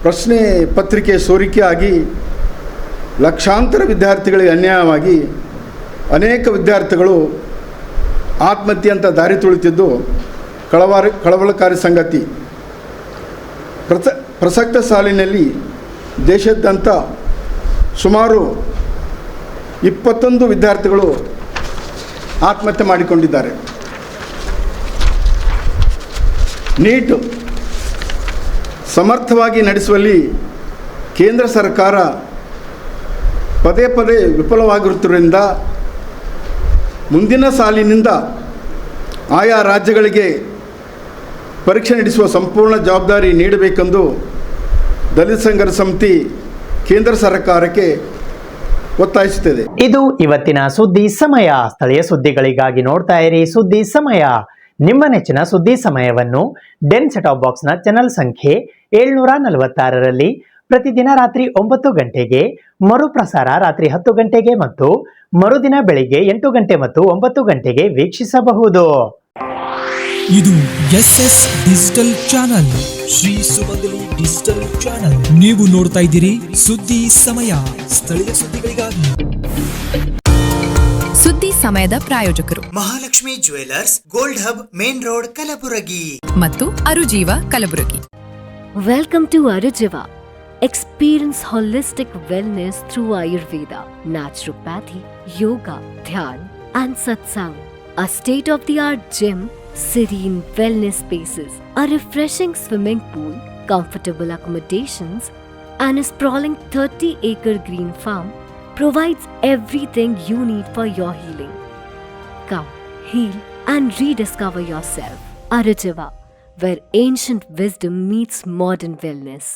ಪ್ರಶ್ನೆ ಪತ್ರಿಕೆ ಸೋರಿಕೆ ಆಗಿ ಲಕ್ಷಾಂತರ ವಿದ್ಯಾರ್ಥಿಗಳಿಗೆ ಅನ್ಯಾಯವಾಗಿ ಅನೇಕ ವಿದ್ಯಾರ್ಥಿಗಳು ಆತ್ಮಹತ್ಯೆ ಅಂತ ದಾರಿ ತುಳಿತಿದ್ದು ಕಳವಳಕಾರಿ ಸಂಗತಿ. ಪ್ರಸಕ್ತ ಸಾಲಿನಲ್ಲಿ ದೇಶಾದ್ಯಂತ ಸುಮಾರು 21 ವಿದ್ಯಾರ್ಥಿಗಳು ಆತ್ಮಹತ್ಯೆ ಮಾಡಿಕೊಂಡಿದ್ದಾರೆ. ನೀಟ್ ಸಮರ್ಥವಾಗಿ ನಡೆಸುವಲ್ಲಿ ಕೇಂದ್ರ ಸರ್ಕಾರ ಪದೇ ಪದೇ ವಿಫಲವಾಗಿರುವುದರಿಂದ ಮುಂದಿನ ಸಾಲಿನಿಂದ ಆಯಾ ರಾಜ್ಯಗಳಿಗೆ ಪರೀಕ್ಷೆ ನಡೆಸುವ ಸಂಪೂರ್ಣ ಜವಾಬ್ದಾರಿ ನೀಡಬೇಕೆಂದು ದಲಿತ ಸಂಘರ್ಷ ಸಮಿತಿ ಕೇಂದ್ರ ಸರ್ಕಾರಕ್ಕೆ ಒತ್ತಾಯಿಸುತ್ತದೆ. ಇದು ಇವತ್ತಿನ ಸುದ್ದಿ ಸಮಯ. ಸ್ಥಳೀಯ ಸುದ್ದಿಗಳಿಗಾಗಿ ನೋಡ್ತಾ ಇರಿ ಸುದ್ದಿ ಸಮಯ. ನಿಮ್ಮ ನೆಚ್ಚಿನ ಸುದ್ದಿ ಸಮಯವನ್ನು ಡೆನ್ ಸೆಟಾಪ್ ಬಾಕ್ಸ್ನ ಚಾನೆಲ್ ಸಂಖ್ಯೆ 746ರಲ್ಲಿ ಪ್ರತಿದಿನ ರಾತ್ರಿ 9 ಗಂಟೆಗೆ, ಮರುಪ್ರಸಾರ ರಾತ್ರಿ 10 ಗಂಟೆಗೆ ಮತ್ತು ಮರುದಿನ ಬೆಳಿಗ್ಗೆ 8 ಗಂಟೆ ಮತ್ತು 9 ಗಂಟೆಗೆ ವೀಕ್ಷಿಸಬಹುದು. ಇದು SS ಡಿಜಿಟಲ್ ಚಾನಲ್, ಶ್ರೀ ಸುಮಂಗಲಿ ಡಿಜಿಟಲ್ ಚಾನಲ್. ನೀವು ನೋಡ್ತಾ ಇದ್ದೀರಿ ಸುದ್ದಿ ಸಮಯ, ಸ್ಥಳೀಯ ಸುದ್ದಿಗಳಿಗಾಗಿ. ಸುದ್ದಿ ಸಮಯದ ಪ್ರಾಯೋಜಕರು Mahalakshmi jewellers, gold hub, main road, Kalaburagi ಮತ್ತು ಅರುಜೀವ Kalaburagi. Welcome to Arujiva. Experience holistic wellness through Ayurveda, naturopathy, yoga, dhyan, and satsang. A state-of-the-art gym, serene wellness spaces, a refreshing swimming pool, comfortable accommodations, and a sprawling 30-acre green farm provides everything you need for your healing. Come, heal, and rediscover yourself. Arujiva, where ancient wisdom meets modern wellness.